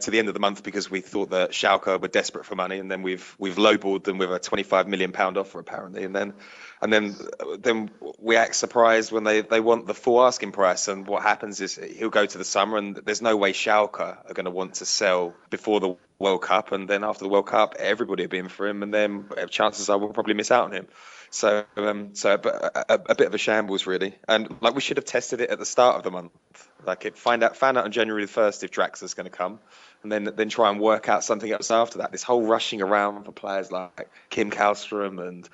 the end of the month because we thought that Schalke were desperate for money, and then we've lowballed them with a £25 million offer, apparently, and then we act surprised when they want the full asking price. And what happens is he'll go to the summer, and there's no way Schalke are going to want to sell before the World Cup, and then after the World Cup, everybody will be in for him, and then chances are we'll probably miss out on him. So a bit of a shambles, really. And we should have tested it at the start of the month. Found out on January the 1st if Draxler's going to come, and then try and work out something else after that. This whole rushing around for players like Kim Kallstrom and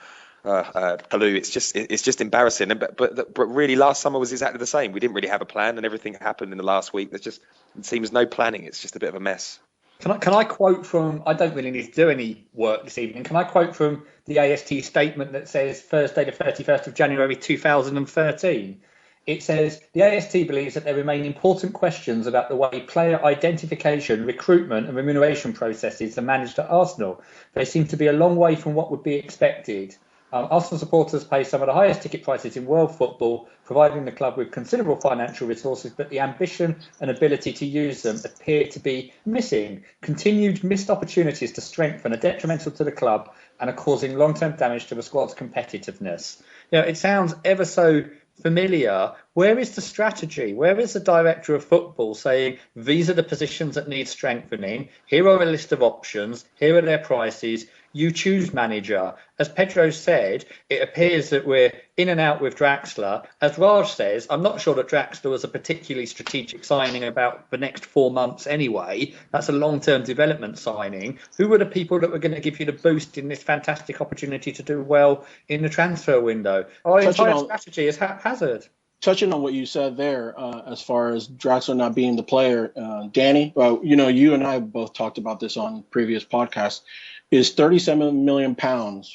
Kalou, it's just embarrassing. But really, last summer was exactly the same. We didn't really have a plan, and everything happened in the last week. It seems no planning. It's just a bit of a mess. Can I quote from, I don't really need to do any work this evening, can I quote from the AST statement that says Thursday the 31st of January 2013? It says, the AST believes that there remain important questions about the way player identification, recruitment and remuneration processes are managed at Arsenal. They seem to be a long way from what would be expected. Arsenal supporters pay some of the highest ticket prices in world football, providing the club with considerable financial resources, but the ambition and ability to use them appear to be missing. Continued missed opportunities to strengthen are detrimental to the club and are causing long-term damage to the squad's competitiveness. It sounds ever so familiar. Where is the strategy? Where is the director of football saying, these are the positions that need strengthening, here are a list of options, here are their prices, you choose manager? As Pedro said, it appears that we're in and out with Draxler. As Raj says, I'm not sure that Draxler was a particularly strategic signing about the next 4 months anyway. That's a long-term development signing. Who were the people that were going to give you the boost in this fantastic opportunity to do well in the transfer window? Our entire strategy is haphazard. Touching on what you said there, as far as Draxler not being the player, Danny, you and I both talked about this on previous podcasts. Is £37 million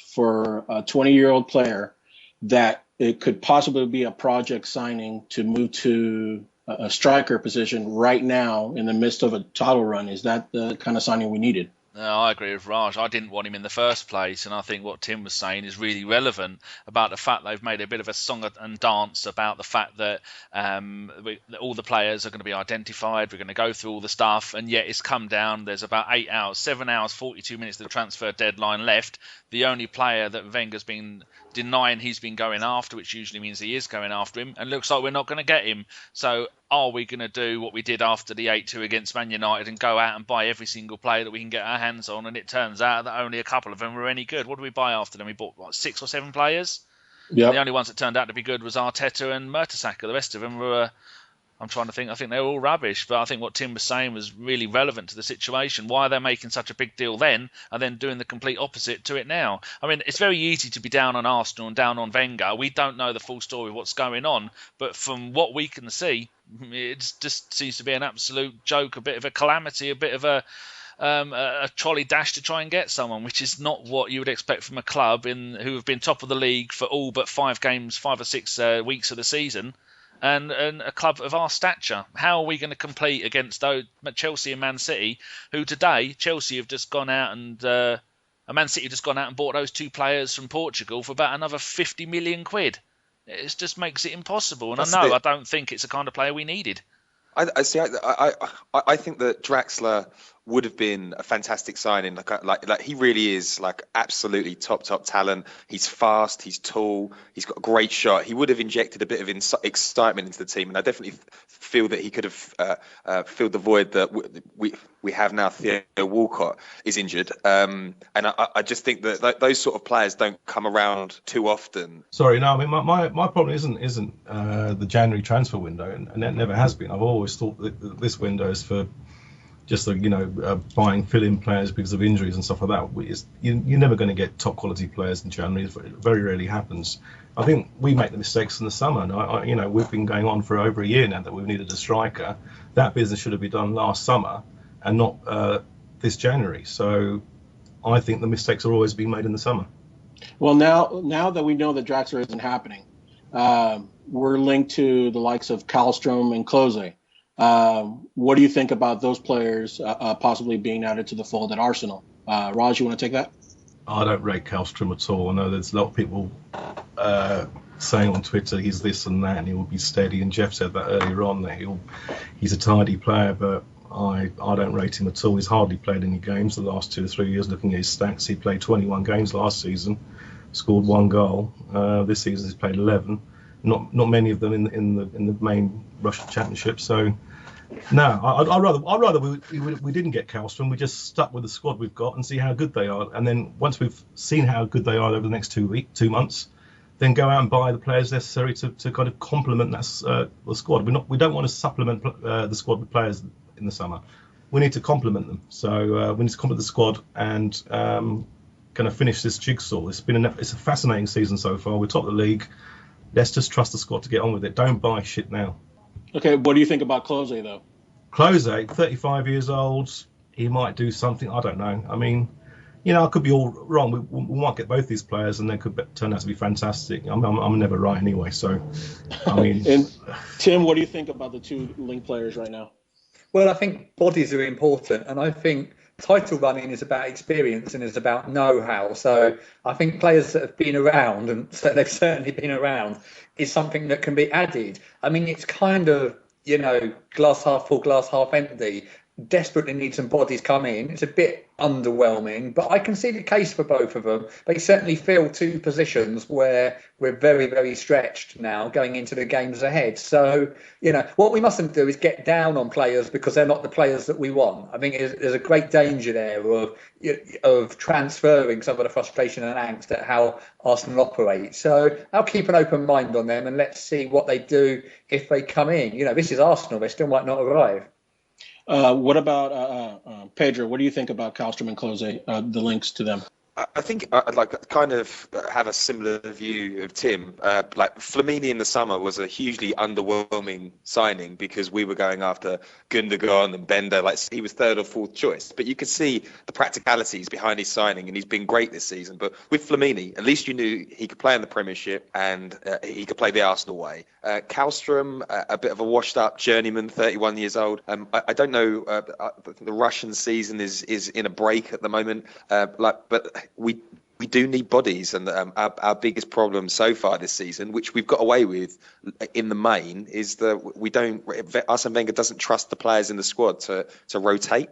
for a 20-year-old player that it could possibly be a project signing to move to a striker position right now in the midst of a title run? Is that the kind of signing we needed? No, I agree with Raj. I didn't want him in the first place, and I think what Tim was saying is really relevant about the fact they've made a bit of a song and dance about the fact that all the players are going to be identified. We're going to go through all the stuff, and yet it's come down. There's about 7 hours, 42 minutes of the transfer deadline left. The only player that Wenger's been denying he's been going after, which usually means he is going after him, and looks like we're not going to get him. So are we going to do what we did after the 8-2 against Man United and go out and buy every single player that we can get our hands on? And it turns out that only a couple of them were any good. What did we buy after them? We bought, 6 or 7 players? Yeah. The only ones that turned out to be good was Arteta and Mertesacker. The rest of them were... I'm trying to think. I think they were all rubbish. But I think what Tim was saying was really relevant to the situation. Why are they making such a big deal then and then doing the complete opposite to it now? I mean, it's very easy to be down on Arsenal and down on Wenger. We don't know the full story of what's going on. But from what we can see, it just seems to be an absolute joke, a bit of a calamity, a bit of a trolley dash to try and get someone, which is not what you would expect from a club who have been top of the league for all but 5 or 6 weeks of the season. And a club of our stature. How are we going to compete against Chelsea and Man City, who today, Chelsea have just gone out and Man City have just gone out and bought those 2 players from Portugal for about another 50 million quid. It just makes it impossible. And I don't think it's the kind of player we needed. I think that Draxler would have been a fantastic signing. Like he really is absolutely top talent. He's fast, he's tall, he's got a great shot. He would have injected a bit of excitement into the team, and I definitely feel that he could have filled the void that we have now. Theo Walcott is injured, and I just think that those sort of players don't come around too often. Sorry, no, I mean my problem isn't the January transfer window, and it never has been. I've always thought that this window is for just buying fill-in players because of injuries and stuff like that. You're never going to get top quality players in January. It very rarely happens. I think we make the mistakes in the summer. And we've been going on for over a year now that we've needed a striker. That business should have been done last summer and not this January. So I think the mistakes are always being made in the summer. Well, now that we know that Draxler isn't happening, we're linked to the likes of Kallstrom and Klose. What do you think about those players possibly being added to the fold at Arsenal? Raj, you want to take that? I don't rate Kallstrom at all. I know there's a lot of people saying on Twitter he's this and that and he will be steady. And Geoff said that earlier on that he's a tidy player, but I don't rate him at all. He's hardly played any games the last 2 or 3 years. Looking at his stats, he played 21 games last season, scored 1 goal. This season he's played 11. Not many of them in the main Russian Championship. So no, I'd rather we didn't get Kallstrom. We just stuck with the squad we've got and see how good they are. And then once we've seen how good they are over the next 2 months, then go out and buy the players necessary to kind of complement the squad. We don't want to supplement the squad with players in the summer. We need to complement them. So we need to complement the squad and kind of finish this jigsaw. It's a fascinating season so far. We're top of the league. Let's just trust the squad to get on with it. Don't buy shit now. Okay, what do you think about Klose, though? Klose, 35 years old. He might do something. I don't know. I mean, I could be all wrong. We might get both these players, and they could turn out to be fantastic. I'm never right anyway. So, I mean. And Tim, what do you think about the 2 linked players right now? Well, I think bodies are important, and I think title running is about experience and is about know-how. So I think players that have been around, and so they've certainly been around, is something that can be added. I mean, it's kind of, glass half full, glass half empty. Desperately need some bodies come in. It's a bit underwhelming, but I can see the case for both of them. They certainly fill 2 positions where we're very, very stretched now going into the games ahead. So, what we mustn't do is get down on players because they're not the players that we want. I think there's a great danger there of transferring some of the frustration and angst at how Arsenal operate. So I'll keep an open mind on them and let's see what they do if they come in. This is Arsenal. They still might not arrive. What about Pedro? What do you think about Kallstrom and Klose, the links to them? I think I'd kind of have a similar view of Tim. Flamini in the summer was a hugely underwhelming signing because we were going after Gundogan and Bender. He was 3rd or 4th choice. But you could see the practicalities behind his signing, and he's been great this season. But with Flamini, at least you knew he could play in the Premiership and he could play the Arsenal way. Kallstrom, a bit of a washed-up journeyman, 31 years old. I don't know. The Russian season is in a break at the moment. But we do need bodies, and our biggest problem so far this season, which we've got away with in the main, is that Arsene Wenger doesn't trust the players in the squad to rotate.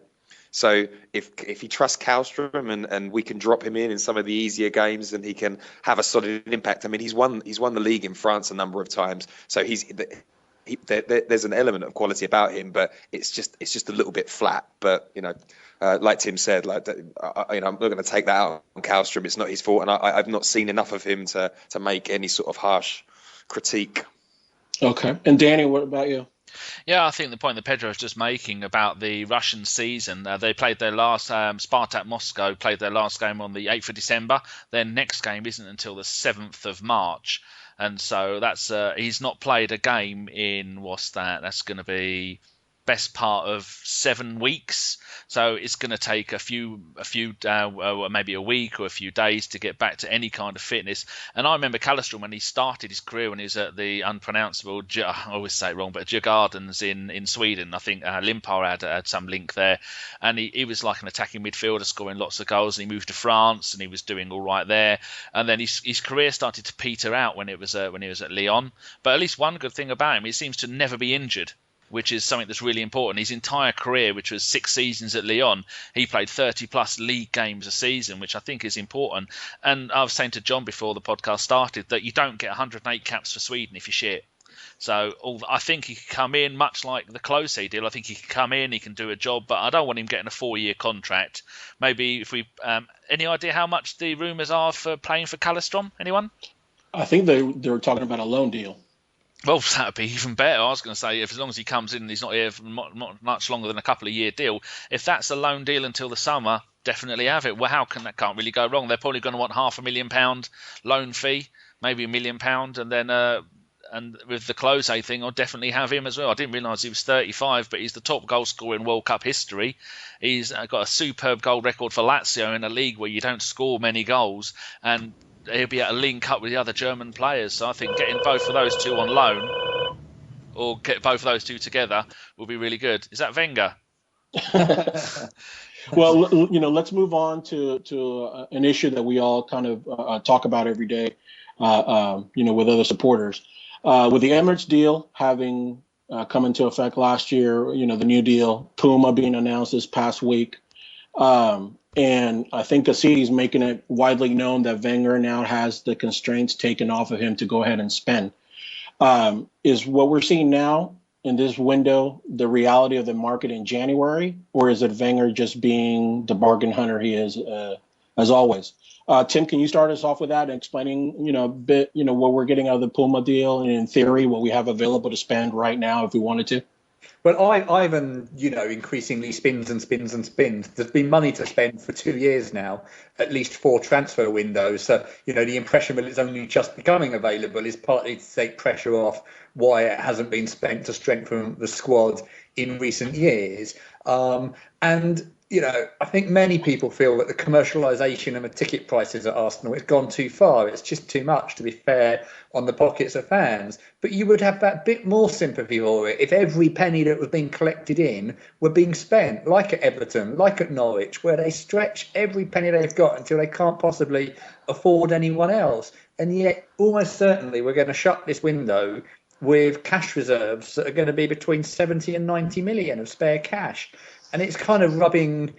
So if he trusts Kallstrom and we can drop him in some of the easier games, and he can have a solid impact. I mean, he's won the league in France a number of times, so there's an element of quality about him, but it's just a little bit flat. But like Tim said, I'm not going to take that out on Kallstrom. It's not his fault, and I've not seen enough of him to make any sort of harsh critique. Okay, and Danny, what about you? Yeah, I think the point that Pedro was just making about the Russian season, they played their last, Spartak Moscow played their last game on the 8th of December. Their next game isn't until the 7th of March. And so that's he's not played a game in, what's that? That's going to be best part of 7 weeks. So it's going to take a few maybe a week or a few days to get back to any kind of fitness. And I remember Kallstrom when he started his career when he was at the unpronounceable, I always say it wrong, but Djurgårdens in Sweden. I think Limpar had some link there, and he was like an attacking midfielder, scoring lots of goals. And he moved to France, and he was doing all right there. And then his career started to peter out when he was at Lyon. But at least one good thing about him, he seems to never be injured, which is something that's really important. His entire career, which was 6 seasons at Lyon, he played 30-plus league games a season, which I think is important. And I was saying to John before the podcast started that you don't get 108 caps for Sweden if you're shit. So I think he could come in, much like the Klose deal. I think he can come in, he can do a job, but I don't want him getting a 4-year contract. Maybe if we... any idea how much the rumours are for playing for Kallstrom? Anyone? I think they were talking about a loan deal. Well, that would be even better. I was going to say, if as long as he comes in and he's not here for not much longer than a couple of year deal, if that's a loan deal until the summer, definitely have it. Well, that can't really go wrong. They're probably going to want £500,000 loan fee, maybe £1 million, and then and with the Close thing, I'll definitely have him as well. I didn't realise he was 35, but he's the top goal scorer in World Cup history. He's got a superb goal record for Lazio in a league where you don't score many goals, and he'll be able to link up with the other German players. So I think getting both of those two on loan, or get both of those two together, will be really good. Is that Wenger? Well, let's move on to an issue that we all kind of talk about every day, with other supporters. With the Emirates deal having come into effect last year, the new deal, Puma being announced this past week, and I think Cassidy's making it widely known that Wenger now has the constraints taken off of him to go ahead and spend. Is what we're seeing now in this window the reality of the market in January, or is it Wenger just being the bargain hunter he is as always? Tim, can you start us off with that and explaining, a bit, what we're getting out of the Puma deal and in theory what we have available to spend right now if we wanted to? Well, Ivan, increasingly spins and spins and spins. There's been money to spend for 2 years now, at least 4 transfer windows. So, the impression that it's only just becoming available is partly to take pressure off why it hasn't been spent to strengthen the squad in recent years. I think many people feel that the commercialisation of the ticket prices at Arsenal has gone too far. It's just too much, to be fair, on the pockets of fans. But you would have that bit more sympathy for it if every penny that was being collected in were being spent, like at Everton, like at Norwich, where they stretch every penny they've got until they can't possibly afford anyone else. And yet, almost certainly, we're going to shut this window with cash reserves that are going to be between 70 and 90 million of spare cash. And it's kind of rubbing,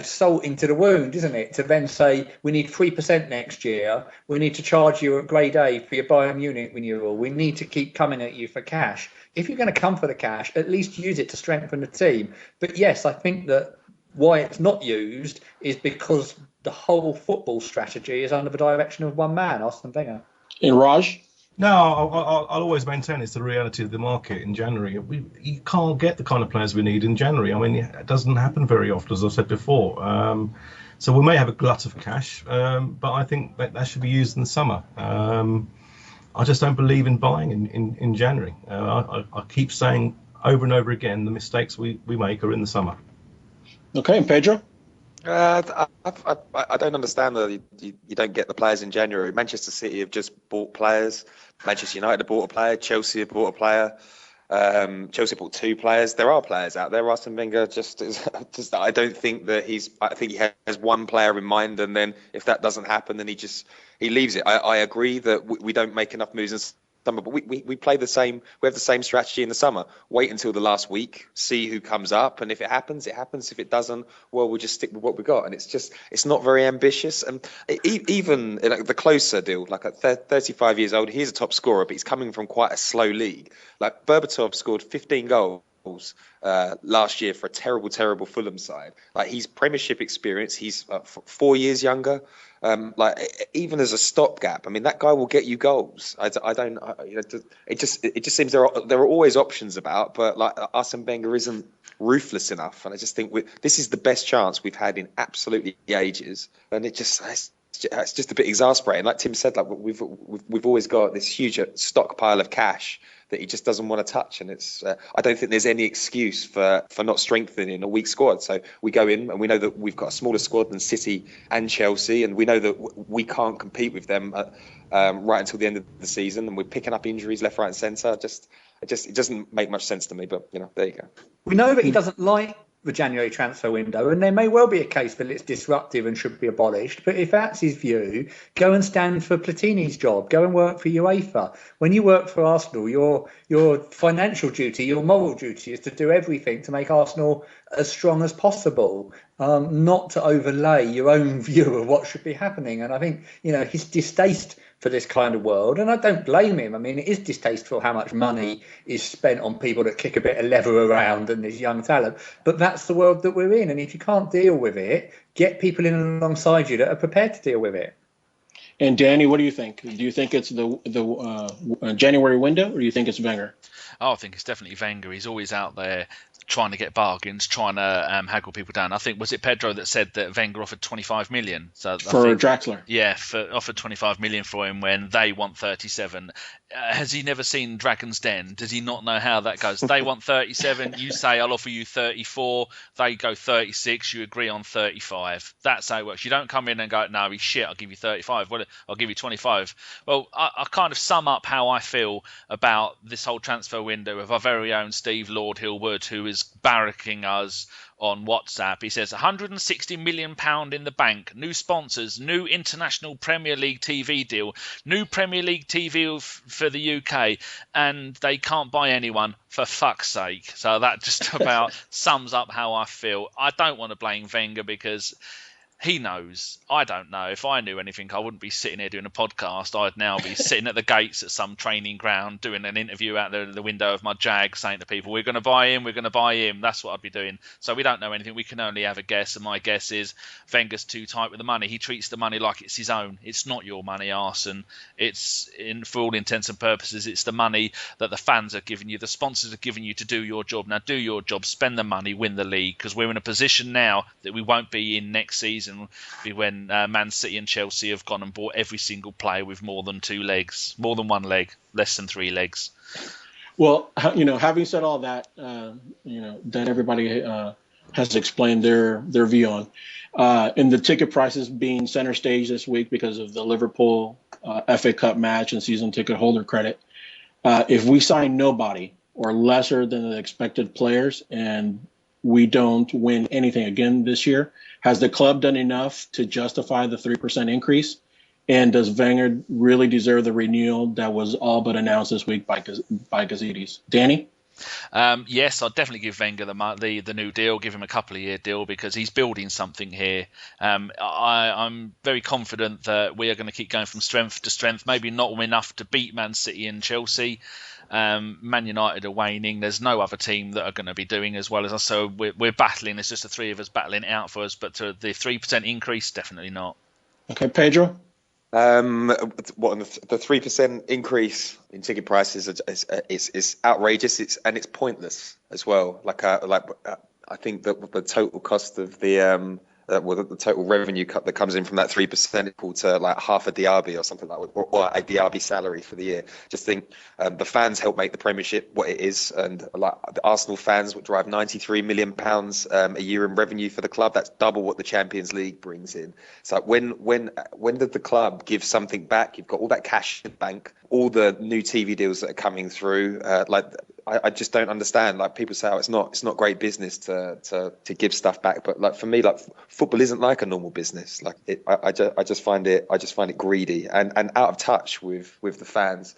salt into the wound, isn't it? To then say, we need 3% next year. We need to charge you at grade A for your Bayern Munich renewal. We need to keep coming at you for cash. If you're going to come for the cash, at least use it to strengthen the team. But yes, I think that why it's not used is because the whole football strategy is under the direction of one man, Arsene Wenger. And Raj? No, I'll always maintain it's the reality of the market in January. You can't get the kind of players we need in January. I mean, it doesn't happen very often, as I've said before. So we may have a glut of cash, but I think that should be used in the summer. I just don't believe in buying in January. I keep saying over and over again, the mistakes we make are in the summer. Okay, and Pedro? I don't understand that you don't get the players in January. Manchester City have just bought players. Manchester United have bought a player. Chelsea have bought a player. Chelsea bought 2 players. There are players out there. Arsene Wenger just I don't think that I think he has one player in mind, and then if that doesn't happen, then he leaves it. I agree that we don't make enough moves in summer, but we play the same. We have the same strategy in the summer. Wait until the last week, see who comes up, and if it happens, it happens. If it doesn't, well, we'll just stick with what we got. And it's not very ambitious. And even the Closer deal, like at 35 years old, he's a top scorer, but he's coming from quite a slow league. Like Berbatov scored 15 goals last year for a terrible Fulham side. Like he's Premiership experience. He's 4 years younger. Even as a stopgap, I mean, that guy will get you goals. It just seems there are always options about, but like Arsene Wenger isn't ruthless enough, and I just think this is the best chance we've had in absolutely ages, and it's just a bit exasperating. Like Tim said, like we've always got this huge stockpile of cash that he just doesn't want to touch, and I don't think there's any excuse for not strengthening a weak squad. So we go in and we know that we've got a smaller squad than City and Chelsea, and we know that we can't compete with them right until the end of the season, and we're picking up injuries left, right, and centre. It doesn't make much sense to me, but there you go. We know that he doesn't like the January transfer window, and there may well be a case that it's disruptive and should be abolished, but if that's his view, go and stand for Platini's job, go and work for UEFA. When you work for Arsenal, your financial duty, your moral duty is to do everything to make Arsenal as strong as possible, not to overlay your own view of what should be happening. And I think his distaste for this kind of world, and I don't blame him. I mean, it is distasteful how much money is spent on people that kick a bit of leather around and there's young talent, but that's the world that we're in, and if you can't deal with it, get people in alongside you that are prepared to deal with it. And Danny, what do you think? Do you think it's the January window, or do you think it's Wenger? I think it's definitely Wenger. He's always out there trying to get bargains, trying to haggle people down. I think, was it Pedro that said that Wenger offered 25 million? So for Draxler. Yeah, offered 25 million for him when they want 37. Has he never seen Dragon's Den? Does he not know how that goes? They want 37. You say, I'll offer you 34. They go 36. You agree on 35. That's how it works. You don't come in and go, no, he's shit, I'll give you 35. Well, I'll give you 25. Well, I kind of sum up how I feel about this whole transfer window with our very own Steve Lord Hillwood, who is barracking us on WhatsApp. He says £160 million in the bank, new sponsors, new international Premier League TV deal, new Premier League TV for the UK, and they can't buy anyone, for fuck's sake. So that just about sums up how I feel. I don't want to blame Wenger because he knows. I don't know. If I knew anything, I wouldn't be sitting here doing a podcast. I'd now be sitting at the gates at some training ground doing an interview out there in the window of my Jag, saying to people, we're going to buy him, we're going to buy him. That's what I'd be doing. So we don't know anything. We can only have a guess. And my guess is Wenger's too tight with the money. He treats the money like it's his own. It's not your money, Arson. It's, for all intents and purposes, it's the money that the fans are giving you, the sponsors are giving you to do your job. Now do your job, spend the money, win the league, because we're in a position now that we won't be in next season, when Man City and Chelsea have gone and bought every single player with more than 2 legs, more than 1 leg, less than 3 legs. Well, having said all that, that everybody has explained their view on, and the ticket prices being center stage this week because of the Liverpool FA Cup match and season ticket holder credit. If we sign nobody or lesser than the expected players and we don't win anything again this year, has the club done enough to justify the 3% increase? And does Wenger really deserve the renewal that was all but announced this week by Gazidis? Danny? Yes, I'd definitely give Wenger the new deal, give him a couple of year deal, because he's building something here. I'm very confident that we are going to keep going from strength to strength, maybe not enough to beat Man City and Chelsea. Man United are waning. There's no other team that are going to be doing as well as us. So we're battling. It's just the three of us battling it out for us. But to the 3% increase, definitely not. Okay, Pedro? The 3% increase in ticket prices is outrageous. It's pointless as well. I think that the total cost of the total revenue cut that comes in from that 3% equal to like half a Diaby or something like that, or a Diaby salary for the year. Just think, the fans help make the Premiership what it is, and like the Arsenal fans would drive £93 million a year in revenue for the club. That's double what the Champions League brings in. So when did the club give something back? You've got all that cash in the bank, all the new TV deals that are coming through. I just don't understand. Like, people say, it's not great business to give stuff back, but like for me, like football isn't like a normal business. Like I just find it greedy and out of touch with the fans.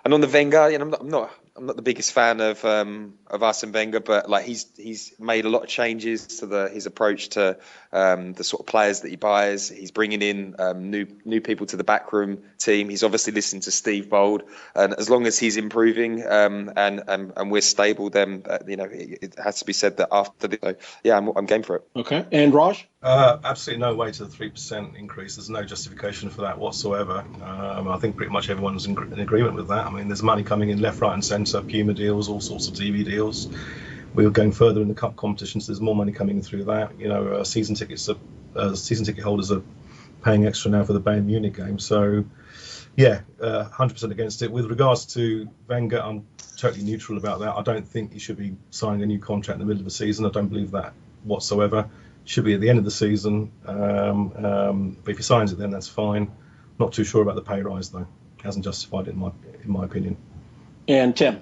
And on the Wenger, I'm not the biggest fan of Arsene Wenger, but like he's made a lot of changes to his approach to the sort of players that he buys. He's bringing in new people to the backroom team. He's obviously listening to Steve Bold, and as long as he's improving and we're stable, then it has to be said that after I'm game for it. Okay, and Raj? Absolutely no way to the 3% increase. There's no justification for that whatsoever. I think pretty much everyone's in agreement with that. I mean, there's money coming in left, right, and centre. Puma deals, all sorts of TV deals. We're going further in the cup competitions. There's more money coming through that. Season ticket holders are paying extra now for the Bayern Munich game. So, 100% against it. With regards to Wenger, I'm totally neutral about that. I don't think he should be signing a new contract in the middle of the season. I don't believe that whatsoever. Should be at the end of the season. But if he signs it, then that's fine. Not too sure about the pay rise though. Hasn't justified it in my opinion. And Tim?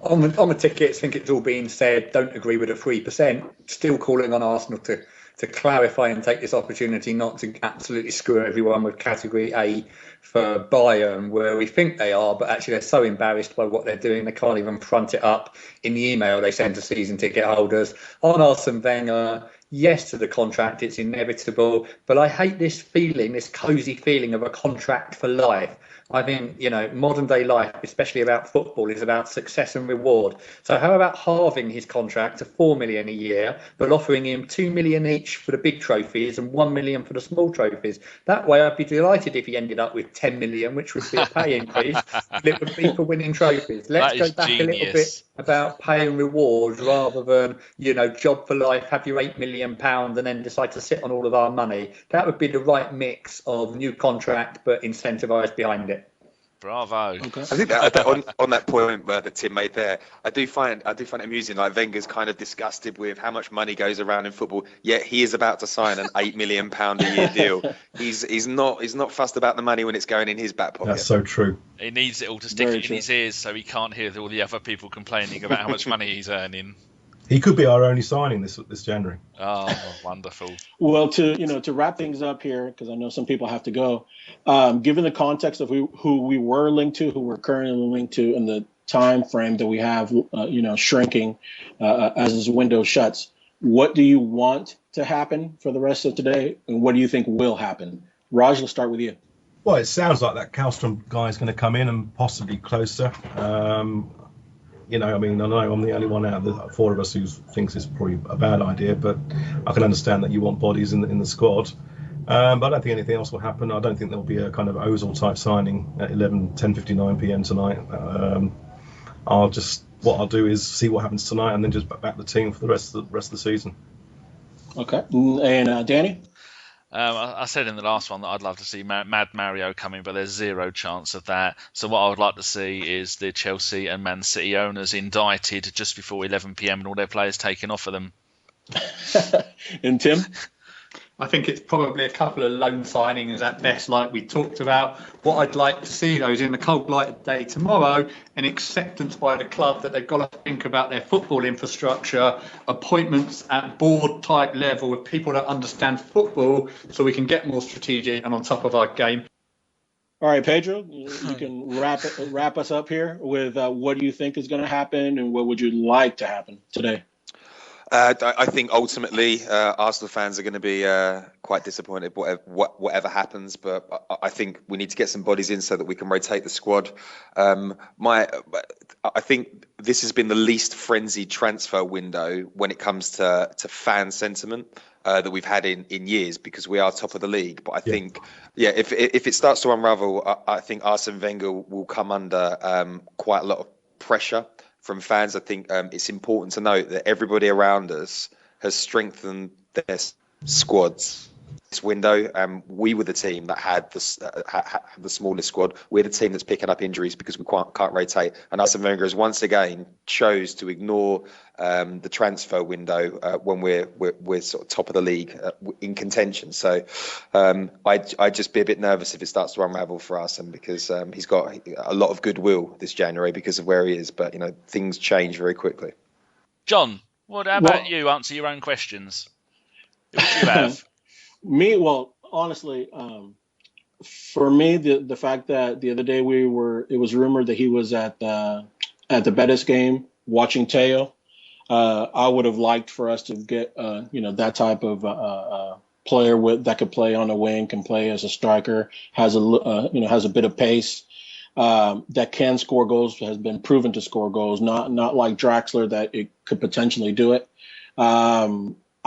On the tickets, I think it's all being said. Don't agree with the 3%. Still calling on Arsenal to clarify and take this opportunity not to absolutely screw everyone with Category A for Bayern, where we think they are, but actually they're so embarrassed by what they're doing, they can't even front it up in the email they send to season ticket holders. On Arsene Wenger, yes to the contract, it's inevitable, but I hate this feeling, this cosy feeling of a contract for life. I think, modern day life, especially about football, is about success and reward. So how about halving his contract to 4 million a year, but offering him 2 million each for the big trophies and 1 million for the small trophies? That way, I'd be delighted if he ended up with 10 million, which would be a pay increase, but it would be for winning trophies. Let's go back a little bit about pay and rewards rather than, job for life, have your £8 million and then decide to sit on all of our money. That would be the right mix of new contract but incentivised behind it. Bravo. Okay. I think that on that point that Tim made there, I do find it amusing. Like, Wenger's kind of disgusted with how much money goes around in football, yet he is about to sign an £8 million a year deal. He's not fussed about the money when it's going in his back pocket. That's so true. He needs it all to stick in his ears so he can't hear all the other people complaining about how much money he's earning. He could be our only signing this January. Oh, wonderful. Well, to wrap things up here, because I know some people have to go, given the context of who we were linked to, who we're currently linked to, and the time frame that we have, shrinking as this window shuts, what do you want to happen for the rest of today, and what do you think will happen? Raj, let's start with you. Well, it sounds like that Kallstrom guy is going to come in and possibly closer. I know I'm the only one out of the four of us who thinks it's probably a bad idea, but I can understand that you want bodies in the squad. But I don't think anything else will happen. I don't think there'll be a kind of Ozil type signing at 10:59 p.m. tonight. What I'll do is see what happens tonight and then just back the team for the rest of the season. Okay, and Danny. I said in the last one that I'd love to see Mad Mario coming, but there's zero chance of that. So what I would like to see is the Chelsea and Man City owners indicted just before 11 p.m. and all their players taken off of them. And Tim? I think it's probably a couple of loan signings at best, like we talked about. What I'd like to see, though, is in the cold light of day tomorrow, an acceptance by the club that they've got to think about their football infrastructure, appointments at board type level with people that understand football, so we can get more strategic and on top of our game. All right, Pedro, you can wrap us up here with what do you think is going to happen and what would you like to happen today? I think ultimately Arsenal fans are going to be quite disappointed whatever happens, but I think we need to get some bodies in so that we can rotate the squad. I think this has been the least frenzied transfer window when it comes to fan sentiment that we've had in years, because we are top of the league. But I think, if it starts to unravel, I think Arsene Wenger will come under quite a lot of pressure from fans. I think it's important to note that everybody around us has strengthened their squads this window. We were the team that had the smallest squad. We're the team that's picking up injuries because we can't rotate. And Arsene Wenger has once again chose to ignore the transfer window when we're sort of top of the league in contention. So I'd just be a bit nervous if it starts to unravel for Arsene, because he's got a lot of goodwill this January because of where he is. But things change very quickly. John, how about you answer your own questions? Who would you have? Me, well, honestly, for me, the fact that the other day it was rumored that he was at the Betis game watching Teo. I would have liked for us to get that type of player that could play on the wing, can play as a striker, has a bit of pace, that can score goals, has been proven to score goals, not like Draxler that it could potentially do it.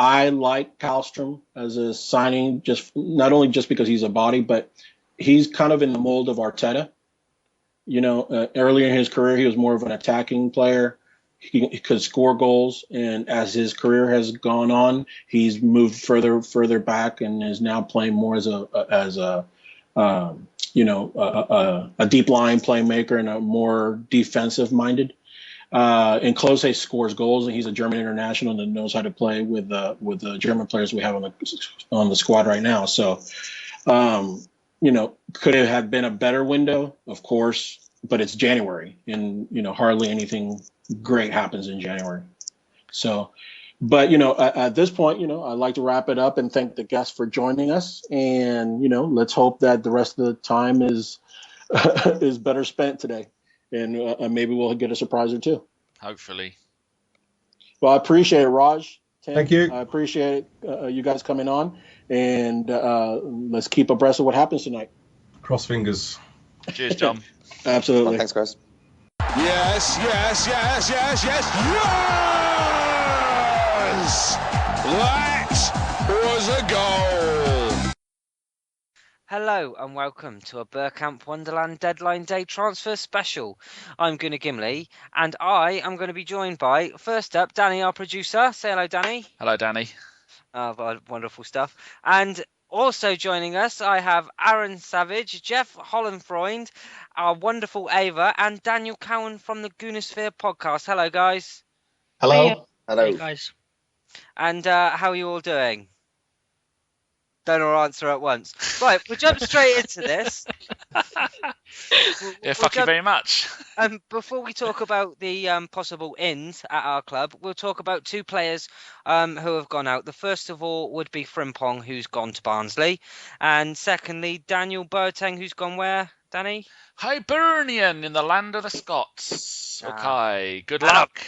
I like Kallstrom as a signing, not only just because he's a body, but he's kind of in the mold of Arteta. Earlier in his career, he was more of an attacking player. He could score goals, and as his career has gone on, he's moved further back and is now playing more as a deep line playmaker and a more defensive minded. And Klose scores goals, and he's a German international that knows how to play with the German players we have on the squad right now. So, could it have been a better window? Of course, but it's January, and hardly anything great happens in January. So, but at this point, I'd like to wrap it up and thank the guests for joining us, and let's hope that the rest of the time is better spent today. And maybe we'll get a surprise or two. Hopefully. Well, I appreciate it, Raj. Tim, thank you. I appreciate you guys coming on. And let's keep abreast of what happens tonight. Cross fingers. Cheers, John. Absolutely. Thanks, guys. Yes. That was a goal. Hello and welcome to a Bergkamp Wonderland Deadline Day transfer special. I'm Gimli and I am going to be joined by, first up, Danny, our producer. Say hello, Danny. Hello, Danny. Wonderful stuff. And also joining us, I have Aaron Savage, Geoff Hollefreund, our wonderful Ava, and Daniel Cowan from the Goonosphere podcast. Hello, guys. Hello. Hey, guys. And how are you all doing? Don't all answer at once. Right, we'll jump straight into this. Thank you very much. Before we talk about the possible ins at our club, we'll talk about two players who have gone out. The first of all would be Frimpong, who's gone to Barnsley. And secondly, Daniel Boateng, who's gone where, Danny? Hibernian in the land of the Scots. Okay, good luck.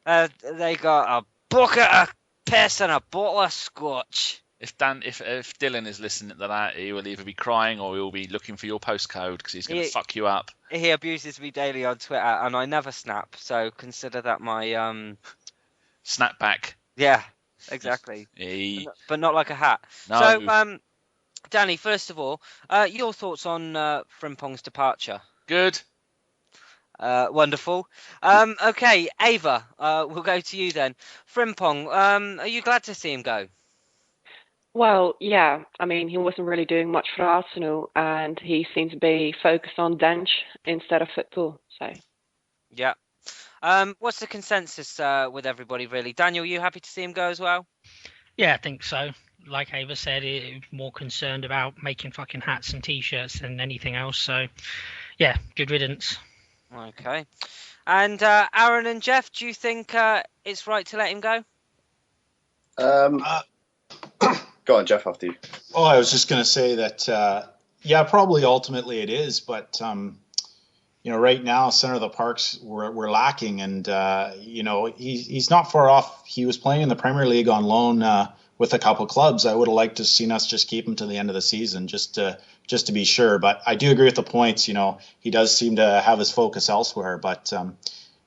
They got a bucket of piss and a bottle of scotch. If Dylan is listening to that, he will either be crying or he will be looking for your postcode because he's going to fuck you up. He abuses me daily on Twitter, and I never snap, so consider that my snapback. Yeah, exactly. But not like a hat. No. So, Danny, first of all, your thoughts on Frimpong's departure? Good. Wonderful. Okay, Ava, we'll go to you then. Frimpong, are you glad to see him go? Well, yeah. I mean, he wasn't really doing much for Arsenal, and he seemed to be focused on bench instead of football. So, yeah. What's the consensus with everybody, really? Daniel, you happy to see him go as well? Yeah, I think so. Like Ava said, he's more concerned about making fucking hats and t-shirts than anything else. So, yeah, good riddance. Okay. And Aaron and Geoff, do you think it's right to let him go? Go on, Geoff, after you. Oh, I was just going to say that, yeah, probably ultimately it is, but right now, center of the parks we're lacking, and he's not far off. He was playing in the Premier League on loan with a couple clubs. I would have liked to seen us just keep him to the end of the season, just to be sure. But I do agree with the points. He does seem to have his focus elsewhere, but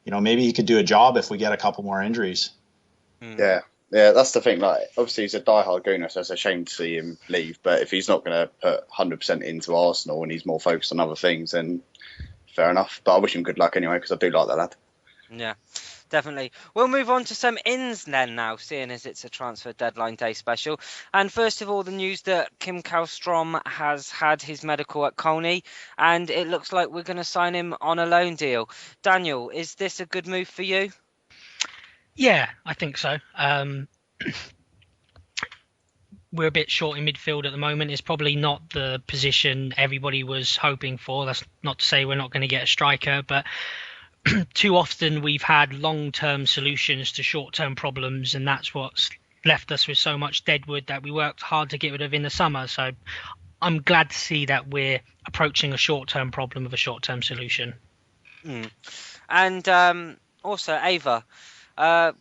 maybe he could do a job if we get a couple more injuries. Yeah, that's the thing. Like, obviously, he's a diehard Gooner, so it's a shame to see him leave. But if he's not going to put 100% into Arsenal and he's more focused on other things, then fair enough. But I wish him good luck anyway, because I do like that lad. Yeah, definitely. We'll move on to some ins then now, seeing as it's a transfer deadline day special. And first of all, the news that Kim Kallstrom has had his medical at Colney, and it looks like we're going to sign him on a loan deal. Daniel, is this a good move for you? Yeah, I think so. We're a bit short in midfield at the moment. It's probably not the position everybody was hoping for. That's not to say we're not going to get a striker, but too often we've had long-term solutions to short-term problems, and that's what's left us with so much deadwood that we worked hard to get rid of in the summer. So I'm glad to see that we're approaching a short-term problem with a short-term solution. And also, Ava,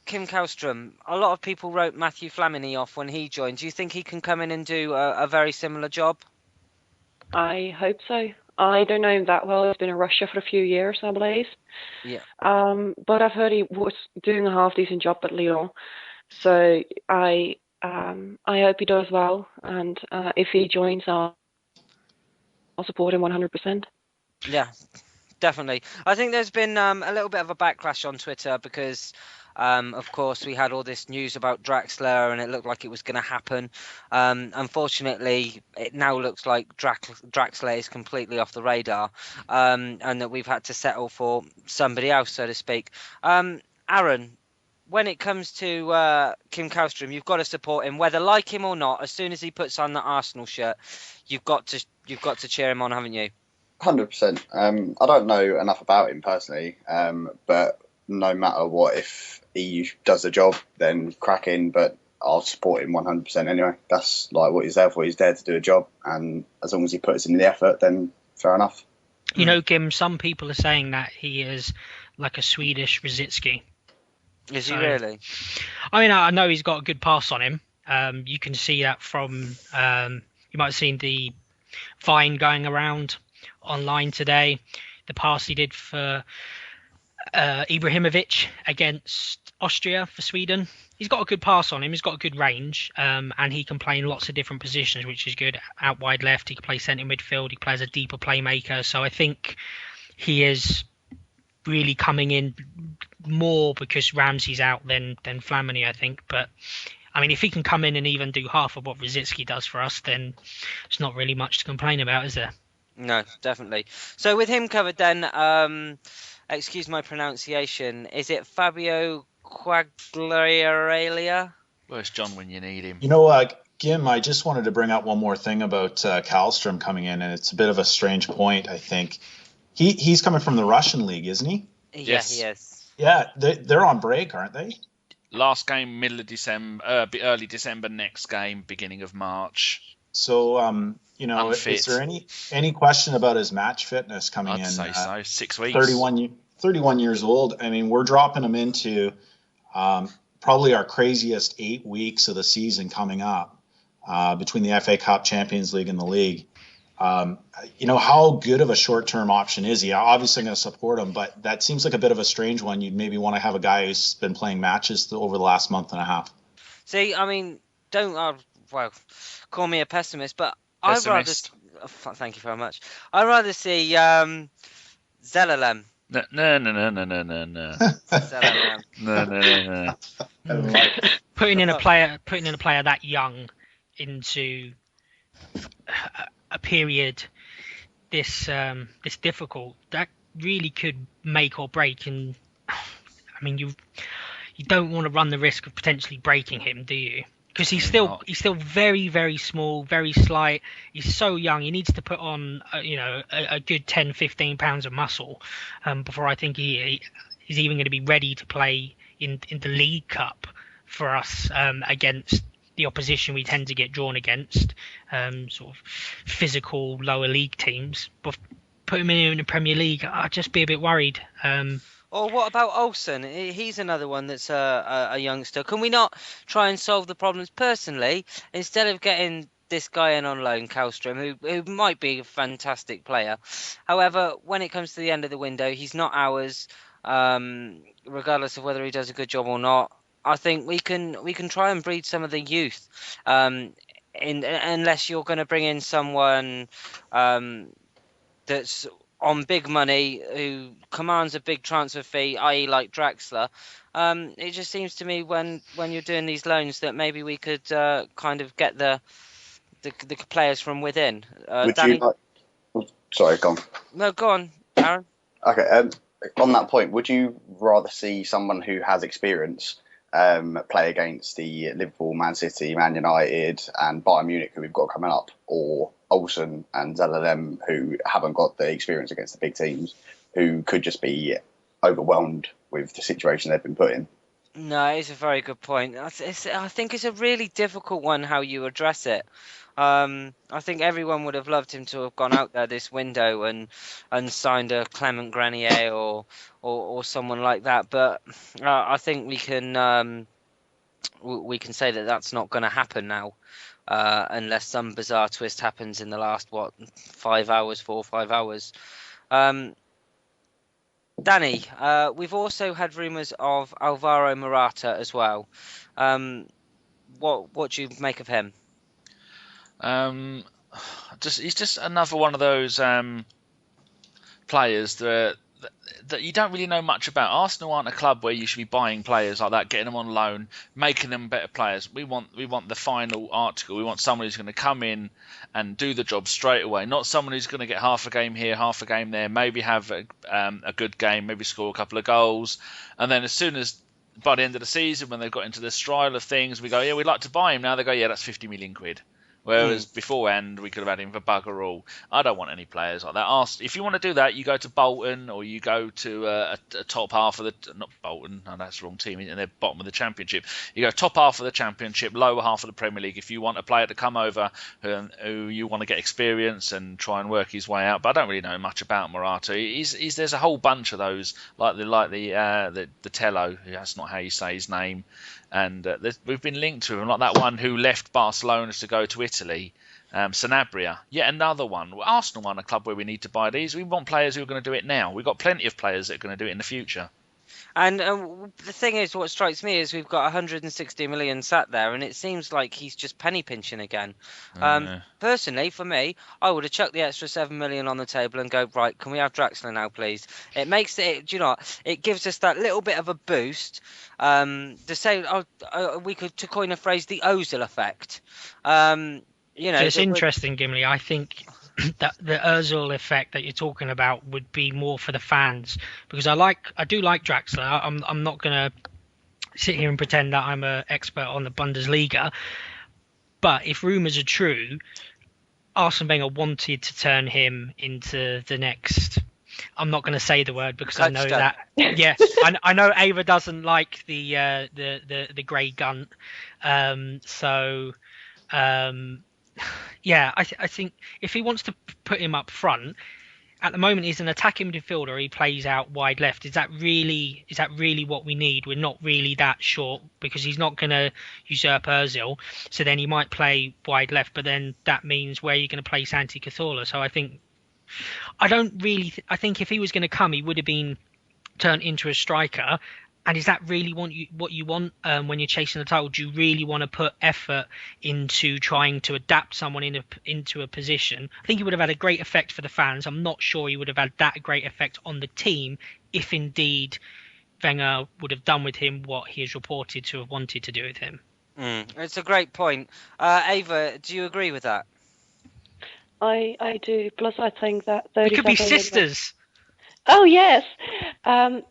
Kim Kallstrom, a lot of people wrote Matthew Flamini off when he joined. Do you think he can come in and do a very similar job? I hope so. I don't know him that well. He's been in Russia for a few years, I believe. Yeah. But I've heard he was doing a half-decent job at Lyon. So I hope he does well. And if he joins, I'll support him 100%. Yeah, definitely. I think there's been a little bit of a backlash on Twitter because, of course, we had all this news about Draxler and it looked like it was going to happen. Unfortunately, it now looks like Draxler is completely off the radar, and that we've had to settle for somebody else, so to speak. Aaron, when it comes to Kim Kallstrom, you've got to support him, whether like him or not. As soon as he puts on the Arsenal shirt, you've got to cheer him on, haven't you? 100%. I don't know enough about him personally, but no matter what, if he does the job, then crack in. But I'll support him 100% anyway. That's like what he's there for. He's there to do a job, and as long as he puts in the effort, then fair enough. You know, Kim, some people are saying that he is like a Swedish Rosicky. Is he really? I mean, I know he's got a good pass on him. You can see that from, you might have seen the Vine going around online today. The pass he did for Ibrahimovic against Austria for Sweden. He's got a good pass on him. He's got a good range, and he can play in lots of different positions, which is good. Out wide left, he can play centre midfield. He plays a deeper playmaker. So I think he is really coming in more because Ramsey's out than Flamini, I think. But I mean, if he can come in and even do half of what Rosicky does for us, then it's not really much to complain about, is there? No, definitely. So with him covered then, excuse my pronunciation, is it Fabio Quagliarella? Where's John when you need him? You know, Gim, I just wanted to bring up one more thing about Kallstrom coming in, and it's a bit of a strange point, I think. He's coming from the Russian league, isn't he? Yes. Yeah, he is. Yeah, they're on break, aren't they? Last game, middle of December, early December, next game, beginning of March. So, you know, Unfit. is there any question about his match fitness coming in? I'd say so. 6 weeks. 31 years old. I mean, we're dropping him into probably our craziest 8 weeks of the season coming up between the FA Cup, Champions League, and the league. You know, how good of a short-term option is he? I'm obviously going to support him, but that seems like a bit of a strange one. You'd maybe want to have a guy who's been playing matches over the last month and a half. See, I mean, well, call me a pessimist, but Pessimist. thank you very much. I'd rather see Zelalem. No. Zelalem. No. Putting in a player that young into a period this difficult, that really could make or break. And I mean, you don't want to run the risk of potentially breaking him, do you? Because he's still very, very small, very slight. He's so young. He needs to put on a good 10-15 pounds of muscle before I think he's even going to be ready to play in the League Cup for us against the opposition we tend to get drawn against, sort of physical lower league teams. But put him in the Premier League, I'd just be a bit worried. Or what about Olsen? He's another one that's a youngster. Can we not try and solve the problems personally instead of getting this guy in on loan, Kallstrom, who might be a fantastic player? However, when it comes to the end of the window, he's not ours, regardless of whether he does a good job or not. I think we can try and breed some of the youth, unless you're going to bring in someone that's on big money, who commands a big transfer fee, i.e. like Draxler. It just seems to me when you're doing these loans that maybe we could kind of get the players from within. Danny? Sorry, go on. No, go on, Aaron. Okay, on that point, would you rather see someone who has experience play against the Liverpool, Man City, Man United and Bayern Munich, who we've got coming up, or Olsen and Zelalem, who haven't got the experience against the big teams, who could just be overwhelmed with the situation they've been put in? No, it's a very good point. I think it's a really difficult one how you address it. I think everyone would have loved him to have gone out there this window and signed a Clement Grenier or someone like that. But I think we can say that that's not going to happen now, unless some bizarre twist happens in the last 4 or 5 hours. Danny, we've also had rumours of Alvaro Morata as well. What do you make of him? He's just another one of those players that you don't really know much about. Arsenal aren't a club where you should be buying players like that, getting them on loan, making them better players. We want the final article. We want someone who's going to come in and do the job straight away, not someone who's going to get half a game here, half a game there, maybe have a good game, maybe score a couple of goals, and then as soon as by the end of the season, when they've got into the stride of things, we go, yeah, we'd like to buy him. Now they go, yeah, that's 50 million quid. Whereas beforehand, we could have had him for bugger all. I don't want any players like that. If you want to do that, you go to Bolton or you go to a top half of not Bolton, no, that's the wrong team, and they're bottom of the Championship. You go top half of the Championship, lower half of the Premier League. If you want a player to come over who you want to get experience and try and work his way out, but I don't really know much about Morata. There's a whole bunch of those, like the Tello. That's not how you say his name. And we've been linked to him, like that one who left Barcelona to go to Italy. Sanabria, yet another one. Well, Arsenal aren't a club where we need to buy these. We want players who are going to do it now. We've got plenty of players that are going to do it in the future. And the thing is, what strikes me is we've got 160 million sat there, and it seems like he's just penny pinching again. Personally, for me, I would have chucked the extra 7 million on the table and go, right, can we have Draxler now, please? It makes it, do you know what? It gives us that little bit of a boost. To say, we could, to coin a phrase, the Ozil effect. You know, so it's interesting, Gimli. I think that the Ozil effect that you're talking about would be more for the fans, because I do like Draxler. I'm not going to sit here and pretend that I'm an expert on the Bundesliga, but if rumours are true, Arsene Wenger wanted to turn him into the next. I'm not going to say the word because I know that. Yeah, I know Ava doesn't like the grey gun, yeah, I think if he wants to put him up front, at the moment he's an attacking midfielder. He plays out wide left. Is that really what we need? We're not really that short, because he's not going to usurp Ozil. So then he might play wide left, but then that means where you're going to play Santi Cazorla. So I think if he was going to come, he would have been turned into a striker. And is that really what you want when you're chasing the title? Do you really want to put effort into trying to adapt someone into a position? I think he would have had a great effect for the fans. I'm not sure he would have had that great effect on the team if indeed Wenger would have done with him what he is reported to have wanted to do with him. It's a great point. Ava, do you agree with that? I do. Plus, I think that we could be sisters. Oh yes, I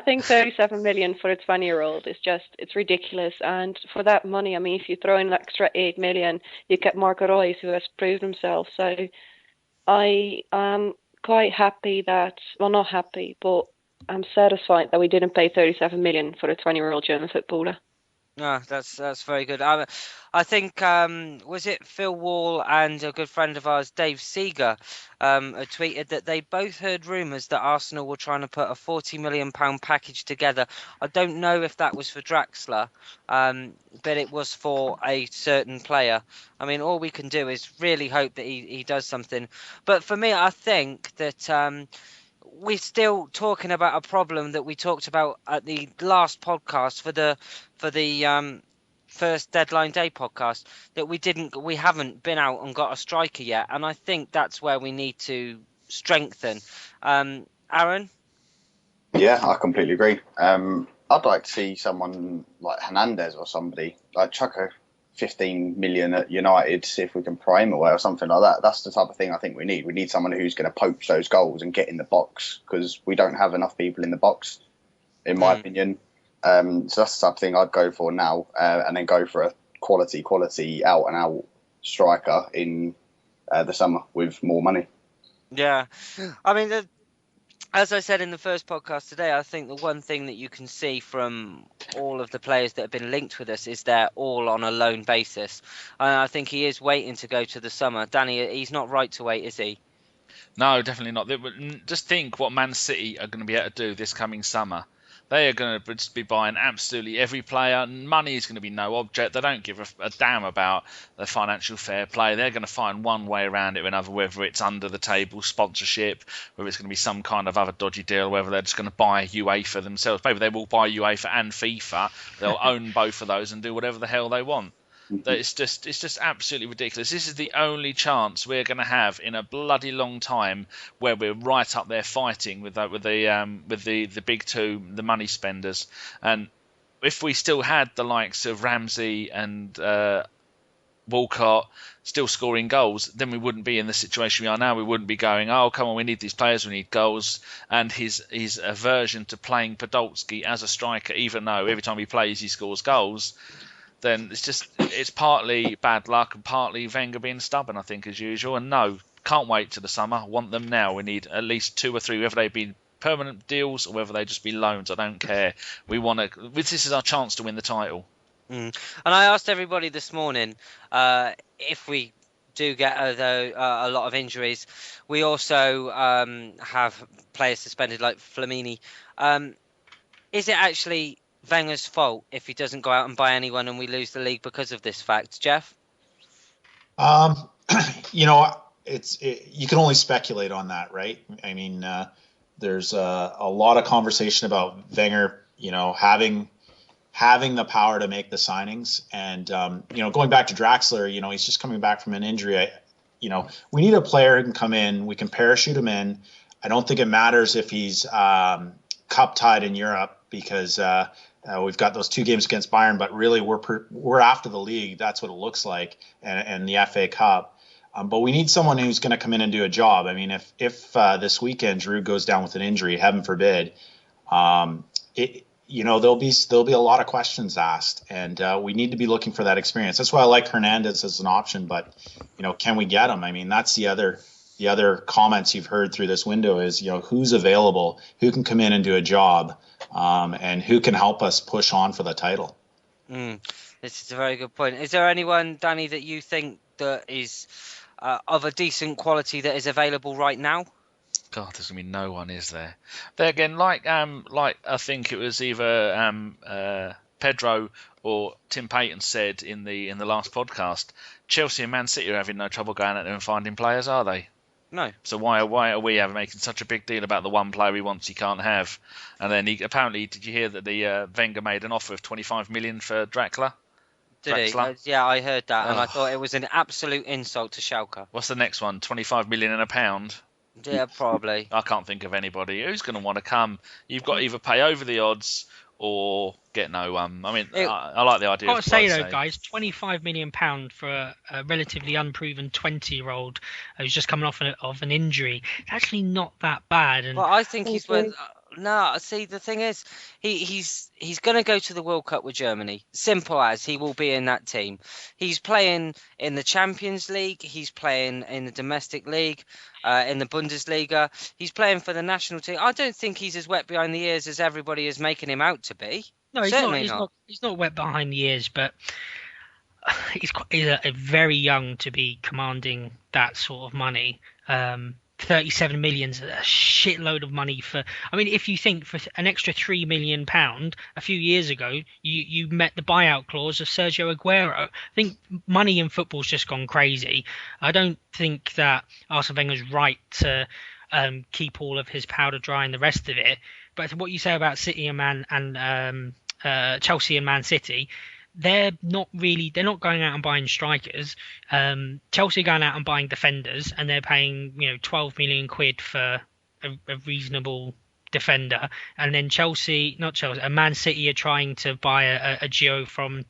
think 37 million for a 20-year-old is it's ridiculous. And for that money, I mean, if you throw in an extra 8 million, you get Marco Reus, who has proved himself. So I am quite happy not happy, but I'm satisfied that we didn't pay 37 million for a 20-year-old German footballer. No, that's very good. I think was it Phil Wall and a good friend of ours, Dave Seeger, tweeted that they both heard rumours that Arsenal were trying to put a £40 million package together. I don't know if that was for Draxler, but it was for a certain player. I mean, all we can do is really hope that he does something. But for me, I think that we're still talking about a problem that we talked about at the last podcast for the first deadline day podcast, that we haven't been out and got a striker yet, and I think that's where we need to strengthen. Aaron? Yeah, I completely agree. I'd like to see someone like Hernandez or somebody, like chuck a 15 million at United, see if we can pry him away or something like that. That's the type of thing I think we need. We need someone who's going to poach those goals and get in the box, because we don't have enough people in the box, in my opinion. So that's the type of thing I'd go for now, and then go for a quality out and out striker in the summer with more money. Yeah, I mean, as I said in the first podcast today, I think the one thing that you can see from all of the players that have been linked with us is they're all on a loan basis. And I think he is waiting to go to the summer. Danny, he's not right to wait, is he? No, definitely not. Just think what Man City are going to be able to do this coming summer. They are going to just be buying absolutely every player. Money is going to be no object. They don't give a damn about the financial fair play. They're going to find one way around it or another, whether it's under the table sponsorship, whether it's going to be some kind of other dodgy deal, whether they're just going to buy UEFA themselves. Maybe they will buy UEFA and FIFA. They'll own both of those and do whatever the hell they want. It's just absolutely ridiculous. This is the only chance we're going to have in a bloody long time where we're right up there fighting with the big two, the money spenders. And if we still had the likes of Ramsey and Walcott still scoring goals, then we wouldn't be in the situation we are now. We wouldn't be going, oh, come on, we need these players, we need goals. And his aversion to playing Podolski as a striker, even though every time he plays he scores goals, then it's partly bad luck and partly Wenger being stubborn, I think, as usual. And no, can't wait to the summer. Want them now. We need at least 2 or 3, whether they be permanent deals or whether they just be loans. I don't care. This is our chance to win the title. And I asked everybody this morning if we do get a lot of injuries. We also have players suspended like Flamini. Is it actually Wenger's fault if he doesn't go out and buy anyone and we lose the league because of this fact, Geoff? you can only speculate on that, right? I mean, there's a lot of conversation about Wenger, having the power to make the signings, and going back to Draxler, he's just coming back from an injury. We need a player who can come in. We can parachute him in. I don't think it matters if he's cup tied in Europe, because we've got those 2 games against Bayern, but really we're after the league. That's what it looks like, and the FA Cup. But we need someone who's going to come in and do a job. I mean, if this weekend Giroud goes down with an injury, heaven forbid, there'll be a lot of questions asked, and we need to be looking for that experience. That's why I like Hernandez as an option. But can we get him? I mean, that's the other comments you've heard through this window is who's available, who can come in and do a job, and who can help us push on for the title. This is a very good point. Is there anyone, Danny, that you think that is of a decent quality that is available right now? God, there's gonna be no one, is there? There again, like I think it was either Pedro or Tim Payton said in the last podcast, Chelsea and Man City are having no trouble going out there and finding players, are they? No. So why are we making such a big deal about the one player he wants he can't have? And then apparently, did you hear that the Wenger made an offer of 25 million for Draxler? Did he? Yeah, I heard that, and I thought it was an absolute insult to Schalke. What's the next one? 25 million and a pound? Yeah, probably. I can't think of anybody who's going to want to come. You've got to either pay over the odds or get no one. I mean, I like the idea. I've got to say though, guys, £25 million for a relatively unproven 20-year-old who's just coming off an injury. It's actually not that bad. And well, I think he's worth. No, see, the thing is, he's going to go to the World Cup with Germany. Simple as. He will be in that team. He's playing in the Champions League. He's playing in the domestic league, in the Bundesliga. He's playing for the national team. I don't think he's as wet behind the ears as everybody is making him out to be. No, he's not wet behind the ears, but he's very young to be commanding that sort of money. 37 million is a shitload of money for. I mean, if you think for an extra £3 million a few years ago, you met the buyout clause of Sergio Aguero. I think money in football's just gone crazy. I don't think that Arsene Wenger's right to keep all of his powder dry and the rest of it. But what you say about City and Chelsea and Man City, they're not going out and buying strikers. Chelsea are going out and buying defenders, and they're paying 12 million quid for a reasonable defender. And then Man City are trying to buy a Gio from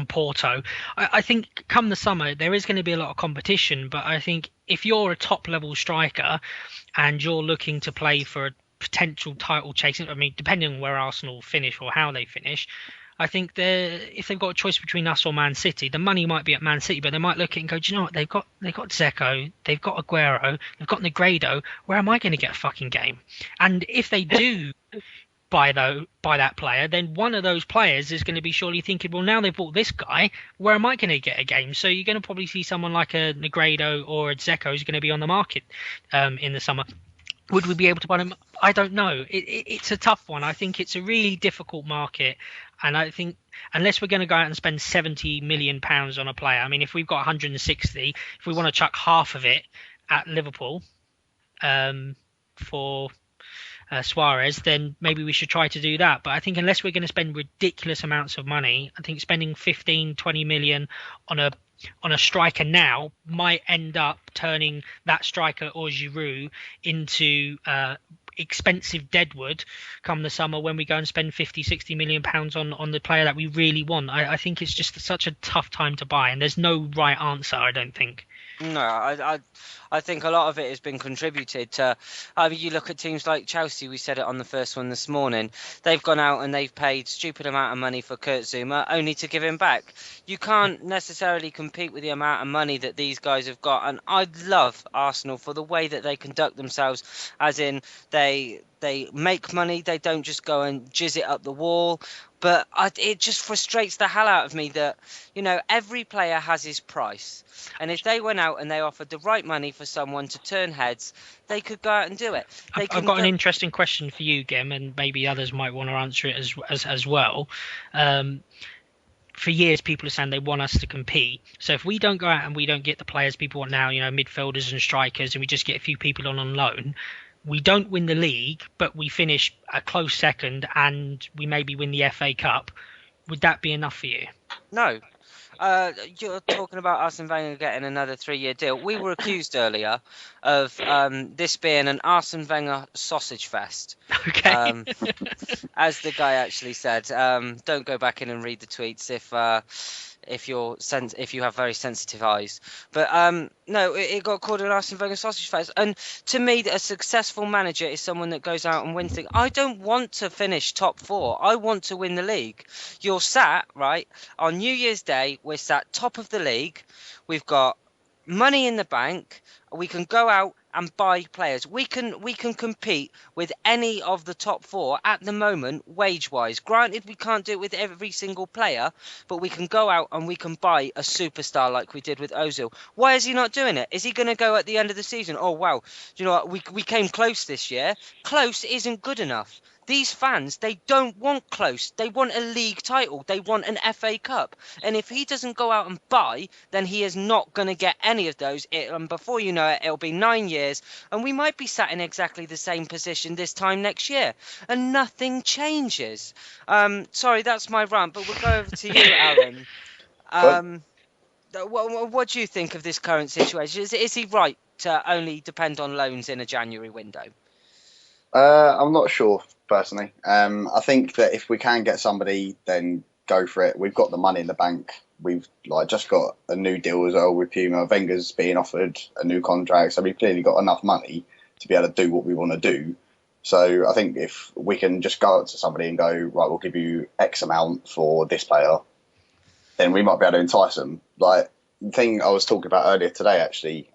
Porto. I think come the summer there is going to be a lot of competition, but I think if you're a top level striker and you're looking to play for a potential title chasing, I mean, depending on where Arsenal finish or how they finish, I think if they've got a choice between us or Man City, the money might be at Man City, but they might look at it and go, do you know what, they've got Dzeko, they've got Aguero, they've got Negredo, where am I going to get a fucking game? And if they do buy that player, then one of those players is going to be surely thinking, well, now they've bought this guy, where am I going to get a game? So you're going to probably see someone like a Negredo or a Dzeko who's going to be on the market in the summer. Would we be able to buy them? I don't know. It's a tough one. I think it's a really difficult market. And I think unless we're going to go out and spend £70 million on a player, I mean, if we've got 160, if we want to chuck half of it at Liverpool for Suarez, then maybe we should try to do that. But I think unless we're going to spend ridiculous amounts of money, I think spending 15-20 million on a striker now might end up turning that striker or Giroud into expensive deadwood come the summer when we go and spend 50-60 million pounds on the player that we really want. I think it's just such a tough time to buy, and there's no right answer, I don't think. No, I think a lot of it has been contributed to. I mean, you look at teams like Chelsea. We said it on the first one this morning. They've gone out and they've paid stupid amount of money for Kurt Zouma, only to give him back. You can't necessarily compete with the amount of money that these guys have got. And I love Arsenal for the way that they conduct themselves, as in they make money. They don't just go and jizz it up the wall. But it just frustrates the hell out of me that, every player has his price. And if they went out and they offered the right money for someone to turn heads, they could go out and do it. I've got an interesting question for you, Gim, and maybe others might want to answer it as well. for years people are saying they want us to compete. So if we don't go out and we don't get the players people want now, midfielders and strikers, and we just get a few people on loan, we don't win the league, but we finish a close second and we maybe win the FA Cup. Would that be enough for you? No. You're talking about Arsene Wenger getting another 3-year deal. We were accused earlier of this being an Arsene Wenger sausage fest. Okay. As the guy actually said. Don't go back in and read the tweets if you have very sensitive eyes. But no, it got called an Arsene Wenger sausage fest. And to me, a successful manager is someone that goes out and wins things. I don't want to finish top 4. I want to win the league. You're sat, right, on New Year's Day, we're sat top of the league. We've got money in the bank. We can go out and buy players. We can compete with any of the top 4 at the moment, wage-wise. Granted, we can't do it with every single player, but we can go out and we can buy a superstar like we did with Ozil. Why is he not doing it? Is he going to go at the end of the season? Oh, wow, you know what? We came close this year. Close isn't good enough. These fans, they don't want close. They want a league title. They want an FA Cup. And if he doesn't go out and buy, then he is not going to get any of those. And before you know it, it'll be 9 years. And we might be sat in exactly the same position this time next year. And nothing changes. Sorry, that's my rant, but we'll go over to you, Aaron. What do you think of this current situation? Is he right to only depend on loans in a January window? I'm not sure, personally. I think that if we can get somebody, then go for it. We've got the money in the bank. We've just got a new deal as well with Puma. Wenger's being offered a new contract, so we've clearly got enough money to be able to do what we want to do. So I think if we can just go out to somebody and go, right, we'll give you X amount for this player, then we might be able to entice them. Like the thing I was talking about earlier today, actually,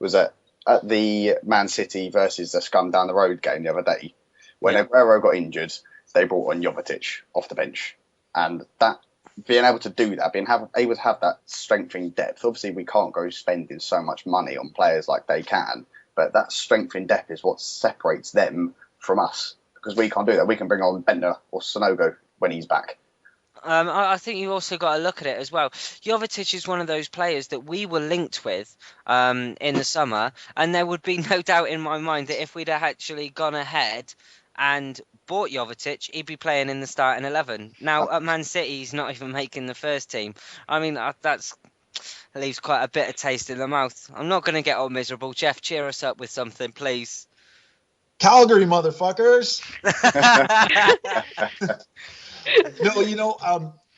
was that at the Man City versus the Scum down the road game the other day, when Aguero got injured, they brought on Jovetic off the bench. And that being able to do that, able to have that strengthening depth, obviously we can't go spending so much money on players like they can, but that strengthening depth is what separates them from us, because we can't do that. We can bring on Bender or Sonogo when he's back. I think you've also got to look at it as well. Jovetic is one of those players that we were linked with in the summer, and there would be no doubt in my mind that if we'd have actually gone ahead and bought Jovetic, he'd be playing in the starting 11. Now, at Man City, he's not even making the first team. I mean, that leaves quite a bitter taste in the mouth. I'm not going to get all miserable. Geoff, cheer us up with something, please. Calgary, motherfuckers! No,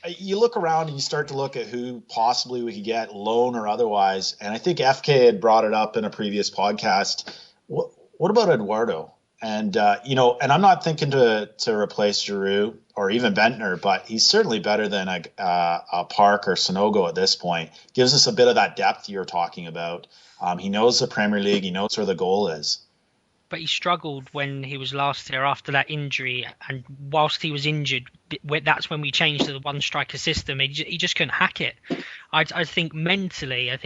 you look around and you start to look at who possibly we could get, loan or otherwise. And I think FK had brought it up in a previous podcast. What about Eduardo? And, and I'm not thinking to replace Giroud or even Bentner, but he's certainly better than a Park or Sonogo at this point. Gives us a bit of that depth you're talking about. He knows the Premier League. He knows where the goal is. But he struggled when he was last here after that injury, and whilst he was injured, that's when we changed to the one striker system. He just couldn't hack it. I think mentally,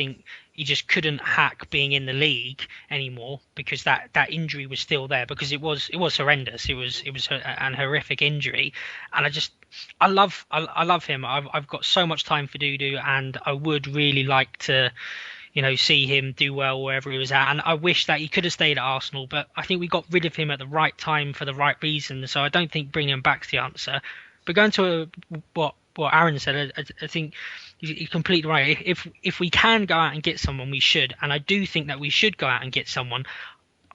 he just couldn't hack being in the league anymore, because that injury was still there, because it was horrendous. It was an horrific injury, and I love him. I've got so much time for Dudu, and I would really like to see him do well wherever he was at. And I wish that he could have stayed at Arsenal, but I think we got rid of him at the right time for the right reason. So I don't think bringing him back's the answer. But going to what Aaron said, I think he's completely right. If we can go out and get someone, we should. And I do think that we should go out and get someone.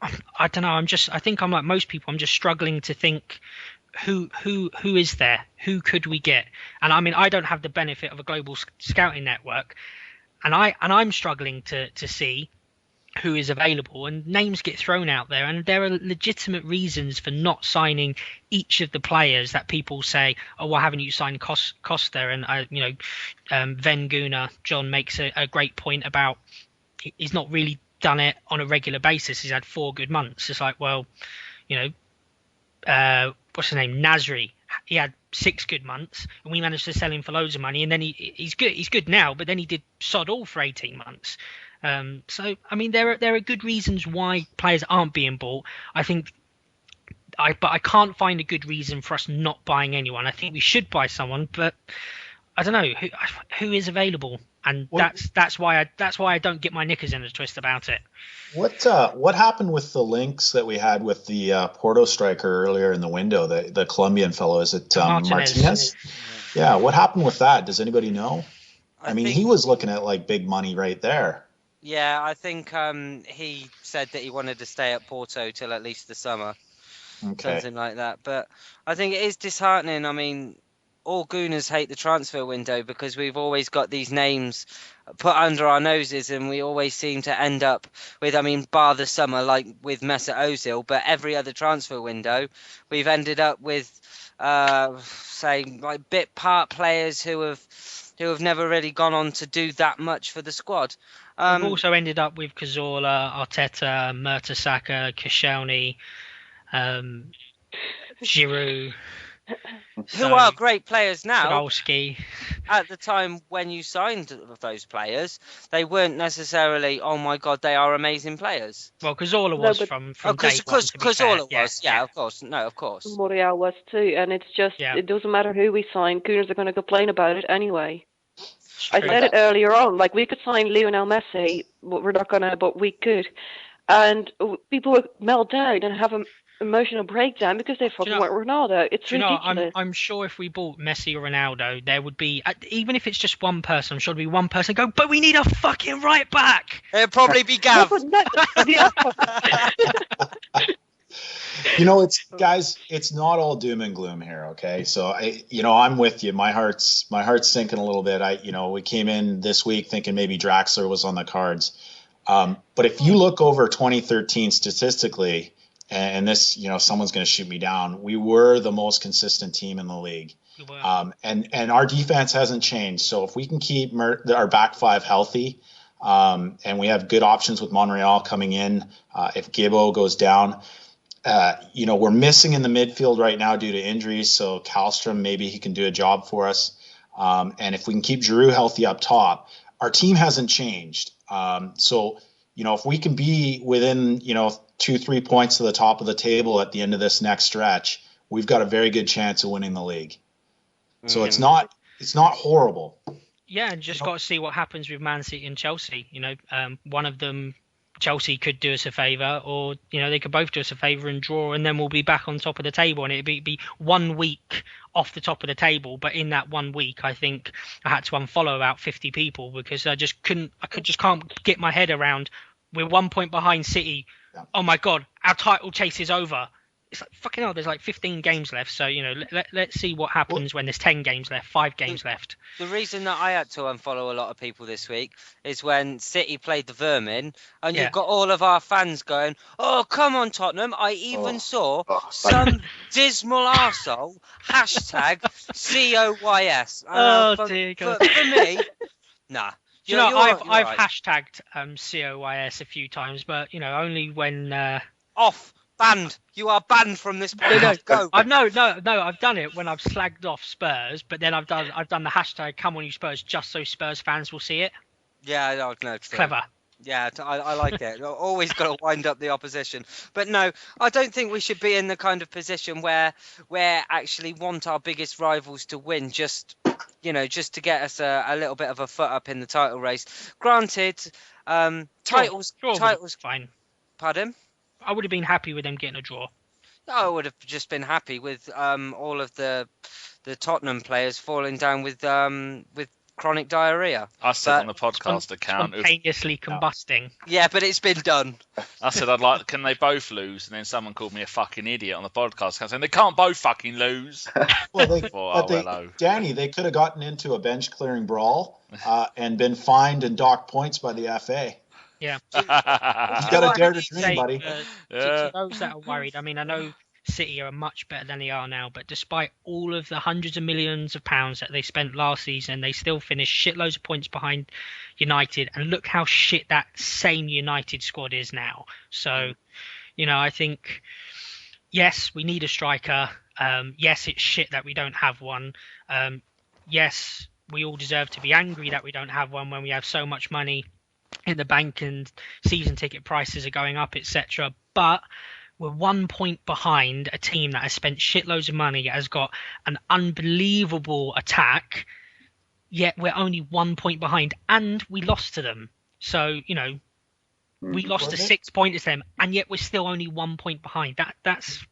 I don't know. I think I'm like most people. I'm just struggling to think who is there? Who could we get? And I mean, I don't have the benefit of a global scouting network. And I'm struggling to see who is available, and names get thrown out there, and there are legitimate reasons for not signing each of the players that people say, oh, why haven't you signed Costa? And Wenger, John makes a great point about he's not really done it on a regular basis. He's had 4 good months. It's like, well, what's his name, Nasri? He had 6 good months, and we managed to sell him for loads of money. And then he's good. He's good now, but then he did sod all for 18 months. So I mean, there are good reasons why players aren't being bought. But I can't find a good reason for us not buying anyone. I think we should buy someone, but I don't know who is available, and that's why I don't get my knickers in a twist about it. What happened with the links that we had with the Porto striker earlier in the window? The Colombian fellow, is it Martinez? Yeah, what happened with that? Does anybody know? I mean, he was looking at like big money right there. Yeah, I think he said that he wanted to stay at Porto till at least the summer, something like that. But I think it is disheartening. I mean, all Gooners hate the transfer window because we've always got these names put under our noses, and we always seem to end up with, I mean, bar the summer, like with Mesut Ozil, but every other transfer window, we've ended up with, say, like bit part players who have never really gone on to do that much for the squad. We've also ended up with Cazorla, Arteta, Mertesacker, Koscielny, Giroud. Who are great players now. Podolski. At the time when you signed those players, they weren't necessarily, oh my God, they are amazing players. Well, Cazorla was from day one. Cazorla was, yeah, of course. No, of course. Morial was too, and it's just, it doesn't matter who we sign, Gooners are going to complain about it anyway. I said it earlier on, like we could sign Lionel Messi, but we're not going to, but we could. And people would melt down and have an emotional breakdown because they fucking want Ronaldo. It's ridiculous. I'm sure if we bought Messi or Ronaldo, there would be, even if it's just one person, I'm sure there'd be one person go, but we need a fucking right back. It'd probably be Gav. You know, it's not all doom and gloom here, okay? So I'm with you. My heart's sinking a little bit. We came in this week thinking maybe Draxler was on the cards. But if you look over 2013 statistically, and this, someone's going to shoot me down, we were the most consistent team in the league. And our defense hasn't changed. So if we can keep our back five healthy, and we have good options with Monreal coming in, if Gibbo goes down, we're missing in the midfield right now due to injuries. So Kallstrom, maybe he can do a job for us. And if we can keep Giroud healthy up top, our team hasn't changed. So if we can be within, 2-3 points to the top of the table at the end of this next stretch, we've got a very good chance of winning the league. So it's not horrible. Yeah, and just got to see what happens with Man City and Chelsea. One of them, Chelsea, could do us a favour, or they could both do us a favour and draw, and then we'll be back on top of the table, and it'd be 1 week off the top of the table. But in that 1 week, I think I had to unfollow about 50 people because I just can't get my head around. We're 1 point behind City. Oh my God, our title chase is over. It's like, fucking hell, there's like 15 games left. So, let's see what happens when there's 10 games left, 5 games left. The reason that I had to unfollow a lot of people this week is when City played the Vermin, and you've got all of our fans going, oh, come on, Tottenham. I even saw some dismal arsehole, hashtag COYS. Dear God. For me, nah. I've hashtagged COYS a few times, but only when off, banned. You are banned from this podcast. Go. I've done it when I've slagged off Spurs, but then I've done the hashtag "Come on, you Spurs," just so Spurs fans will see it. Yeah, no, it's clever. Yeah, I like it. Always got to wind up the opposition. But no, I don't think we should be in the kind of position where we actually want our biggest rivals to win just to get us a little bit of a foot up in the title race. Granted, titles fine. Pardon? I would have been happy with them getting a draw. I would have just been happy with all of the Tottenham players falling down with chronic diarrhea. I said on the podcast account, spontaneously combusting. Yeah, but it's been done. I said can they both lose? And then someone called me a fucking idiot on the podcast, saying they can't both fucking lose. Danny, they could have gotten into a bench clearing brawl and been fined and docked points by the FA. Yeah, you got to dare to dream, buddy. To those that are worried, I mean, I know City are much better than they are now, but despite all of the hundreds of millions of pounds that they spent last season, they still finished shitloads of points behind United, and look how shit that same United squad is now. So, I think, yes, we need a striker. Yes, it's shit that we don't have one. Yes, we all deserve to be angry that we don't have one when we have so much money in the bank and season ticket prices are going up, etc. But we're 1 point behind a team that has spent shitloads of money, has got an unbelievable attack, yet we're only 1 point behind, and we lost to them. So, we lost to 6 pointers to them, and yet we're still only 1 point behind. That's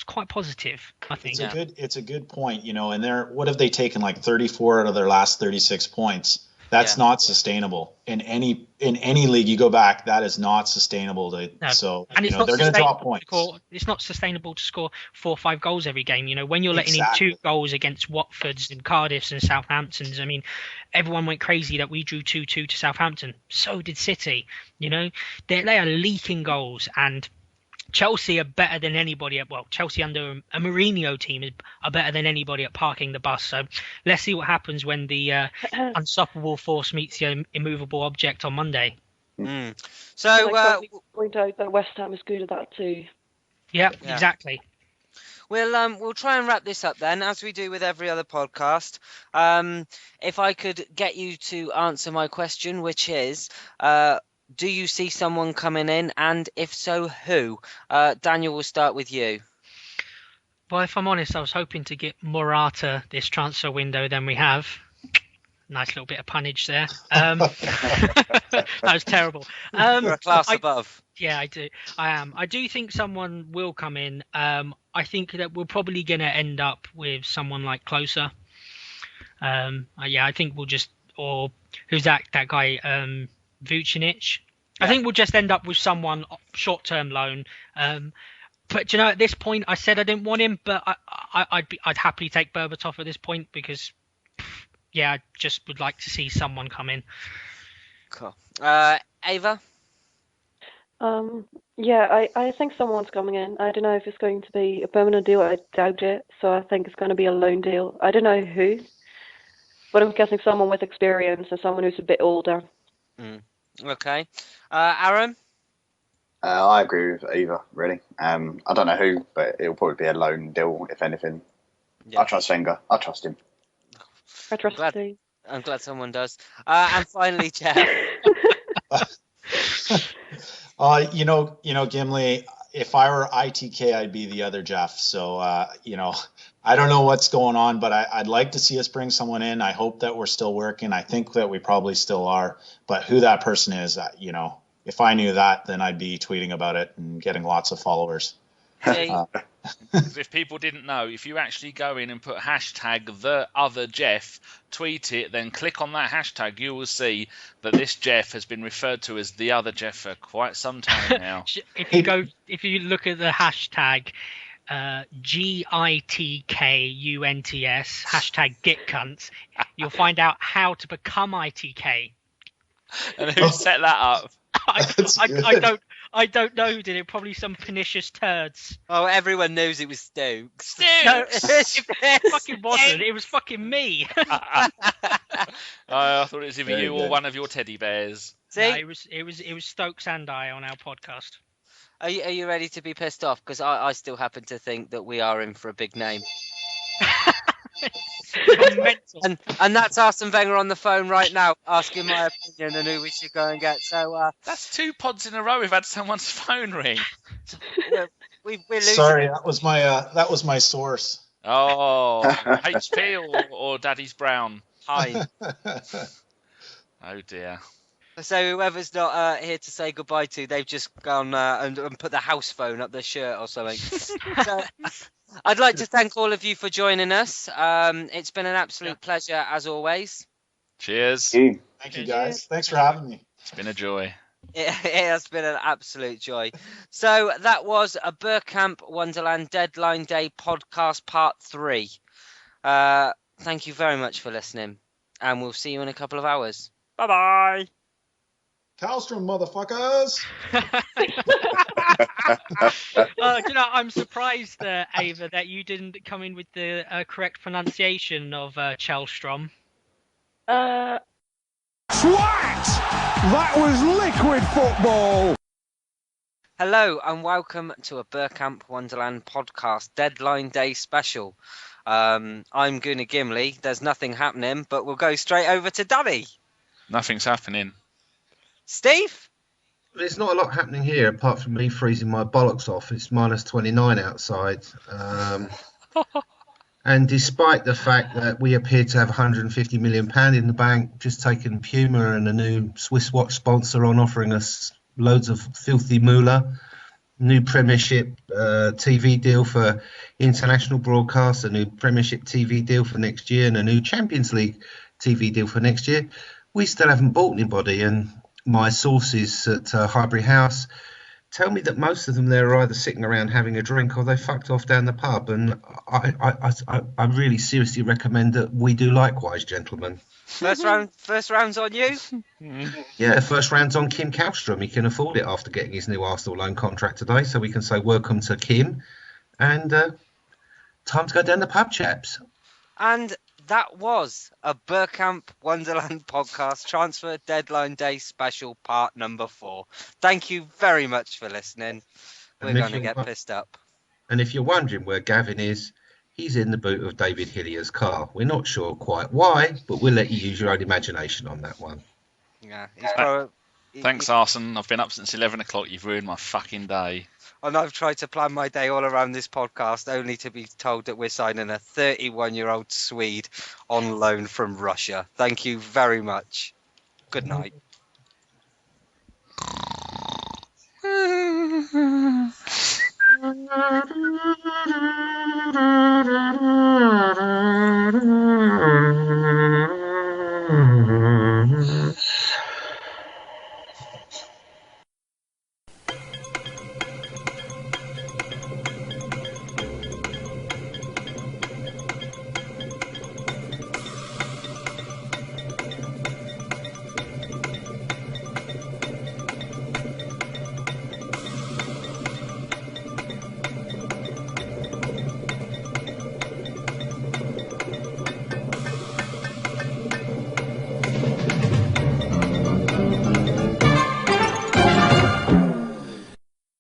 quite positive, I think. It's a good point, and what have they taken, like 34 out of their last 36 points? That's not sustainable. In any league you go back, that is not sustainable. So and they're going to drop points. It's not sustainable to score 4 or 5 goals every game. When you're letting in 2 goals against Watfords and Cardiffs and Southamptons, I mean, everyone went crazy that we drew 2-2 to Southampton. So did City. They are leaking goals, and Chelsea are better than anybody Chelsea under a Mourinho team are better than anybody at parking the bus. So let's see what happens when the unstoppable force meets the immovable object on Monday. So point out that West Ham is good at that too. Yeah, exactly. We'll try and wrap this up then, as we do with every other podcast. If I could get you to answer my question, which is, do you see someone coming in, and if so, who? Daniel, we'll start with you. Well, if I'm honest, I was hoping to get Morata this transfer window than we have. Nice little bit of punnage there. That was terrible. You're a class above. Yeah, I do. I am. I do think someone will come in. I think that we're probably going to end up with someone like Closer. I think we'll just... Or who's that guy... Vucinic. I think we'll just end up with someone short-term loan. But at this point, I said I didn't want him, but I'd happily take Berbatov at this point because, I just would like to see someone come in. Cool. Ava? I think someone's coming in. I don't know if it's going to be a permanent deal. I doubt it. So I think it's going to be a loan deal. I don't know who, but I'm guessing someone with experience and someone who's a bit older. Okay. Aaron? I agree with Eva, really. I don't know who, but it'll probably be a loan deal, if anything. Yeah. I trust Wenger. I trust him. I trust him. I'm glad someone does. And finally, Geoff. Gimli, if I were ITK, I'd be the other Geoff. So, I don't know what's going on, but I'd like to see us bring someone in. I hope that we're still working. I think that we probably still are. But who that person is, if I knew that, then I'd be tweeting about it and getting lots of followers. If people didn't know, if you actually go in and put hashtag the other Geoff, tweet it, then click on that hashtag, you will see that this Geoff has been referred to as the other Geoff for quite some time now. If you look at the hashtag GITKUNTS hashtag GitCunts, you'll find out how to become ITK. And who set that up? I don't know who did it. Probably some pernicious turds. Oh, everyone knows it was Stokes. No, it fucking wasn't. It was fucking me. I thought it was either you or one of your teddy bears. See? No, it was Stokes and I on our podcast. Are you ready to be pissed off? Because I still happen to think that we are in for a big name. and that's Arsene Wenger on the phone right now, asking my opinion and who we should go and get. So that's 2 pods in a row. We've had someone's phone ring. We're losing. Sorry, that was my source. Oh, HP or Daddy's Brown. Hi. Oh dear. So whoever's not here to say goodbye to, they've just gone and put the house phone up their shirt or something. So, I'd like to thank all of you for joining us. It's been an absolute pleasure as always. Cheers. Thank you guys. Thanks for having me. It's been a joy. It has been an absolute joy. So that was a Bergkamp Wonderland Deadline Day podcast part 3. Thank you very much for listening, and we'll see you in a couple of hours. Bye-bye. Kallstrom, motherfuckers! I'm surprised, Ava, that you didn't come in with the correct pronunciation of Kallstrom. Swat! That was liquid football! Hello and welcome to a Bergkamp Wonderland podcast Deadline Day special. I'm Gunnar Gimli. There's nothing happening, but we'll go straight over to Danny. Nothing's happening. Steve? There's not a lot happening here apart from me freezing my bollocks off. It's minus 29 outside. And And despite the fact that we appear to have £150 million in the bank, just taken Puma and a new Swiss watch sponsor on, offering us loads of filthy moolah, new Premiership TV deal for international broadcast, a new Premiership TV deal for next year, and a new Champions League TV deal for next year, we still haven't bought anybody. And my sources at Highbury House tell me that most of them there are either sitting around having a drink or they fucked off down the pub. And I really seriously recommend that we do likewise, gentlemen. First round's on you. Yeah, first round's on Kim Kallstrom. He can afford it after getting his new Arsenal loan contract today, so we can say welcome to Kim. And time to go down the pub, chaps. And that was a Bergkamp Wonderland podcast transfer deadline day special part number 4. Thank you very much for listening. We're going to get pissed up. And if you're wondering where Gavin is, he's in the boot of David Hillier's car. We're not sure quite why, but we'll let you use your own imagination on that one. Yeah. Thanks, Arson. I've been up since 11 o'clock. You've ruined my fucking day. And I've tried to plan my day all around this podcast, only to be told that we're signing a 31-year-old Swede on loan from Russia. Thank you very much. Good night.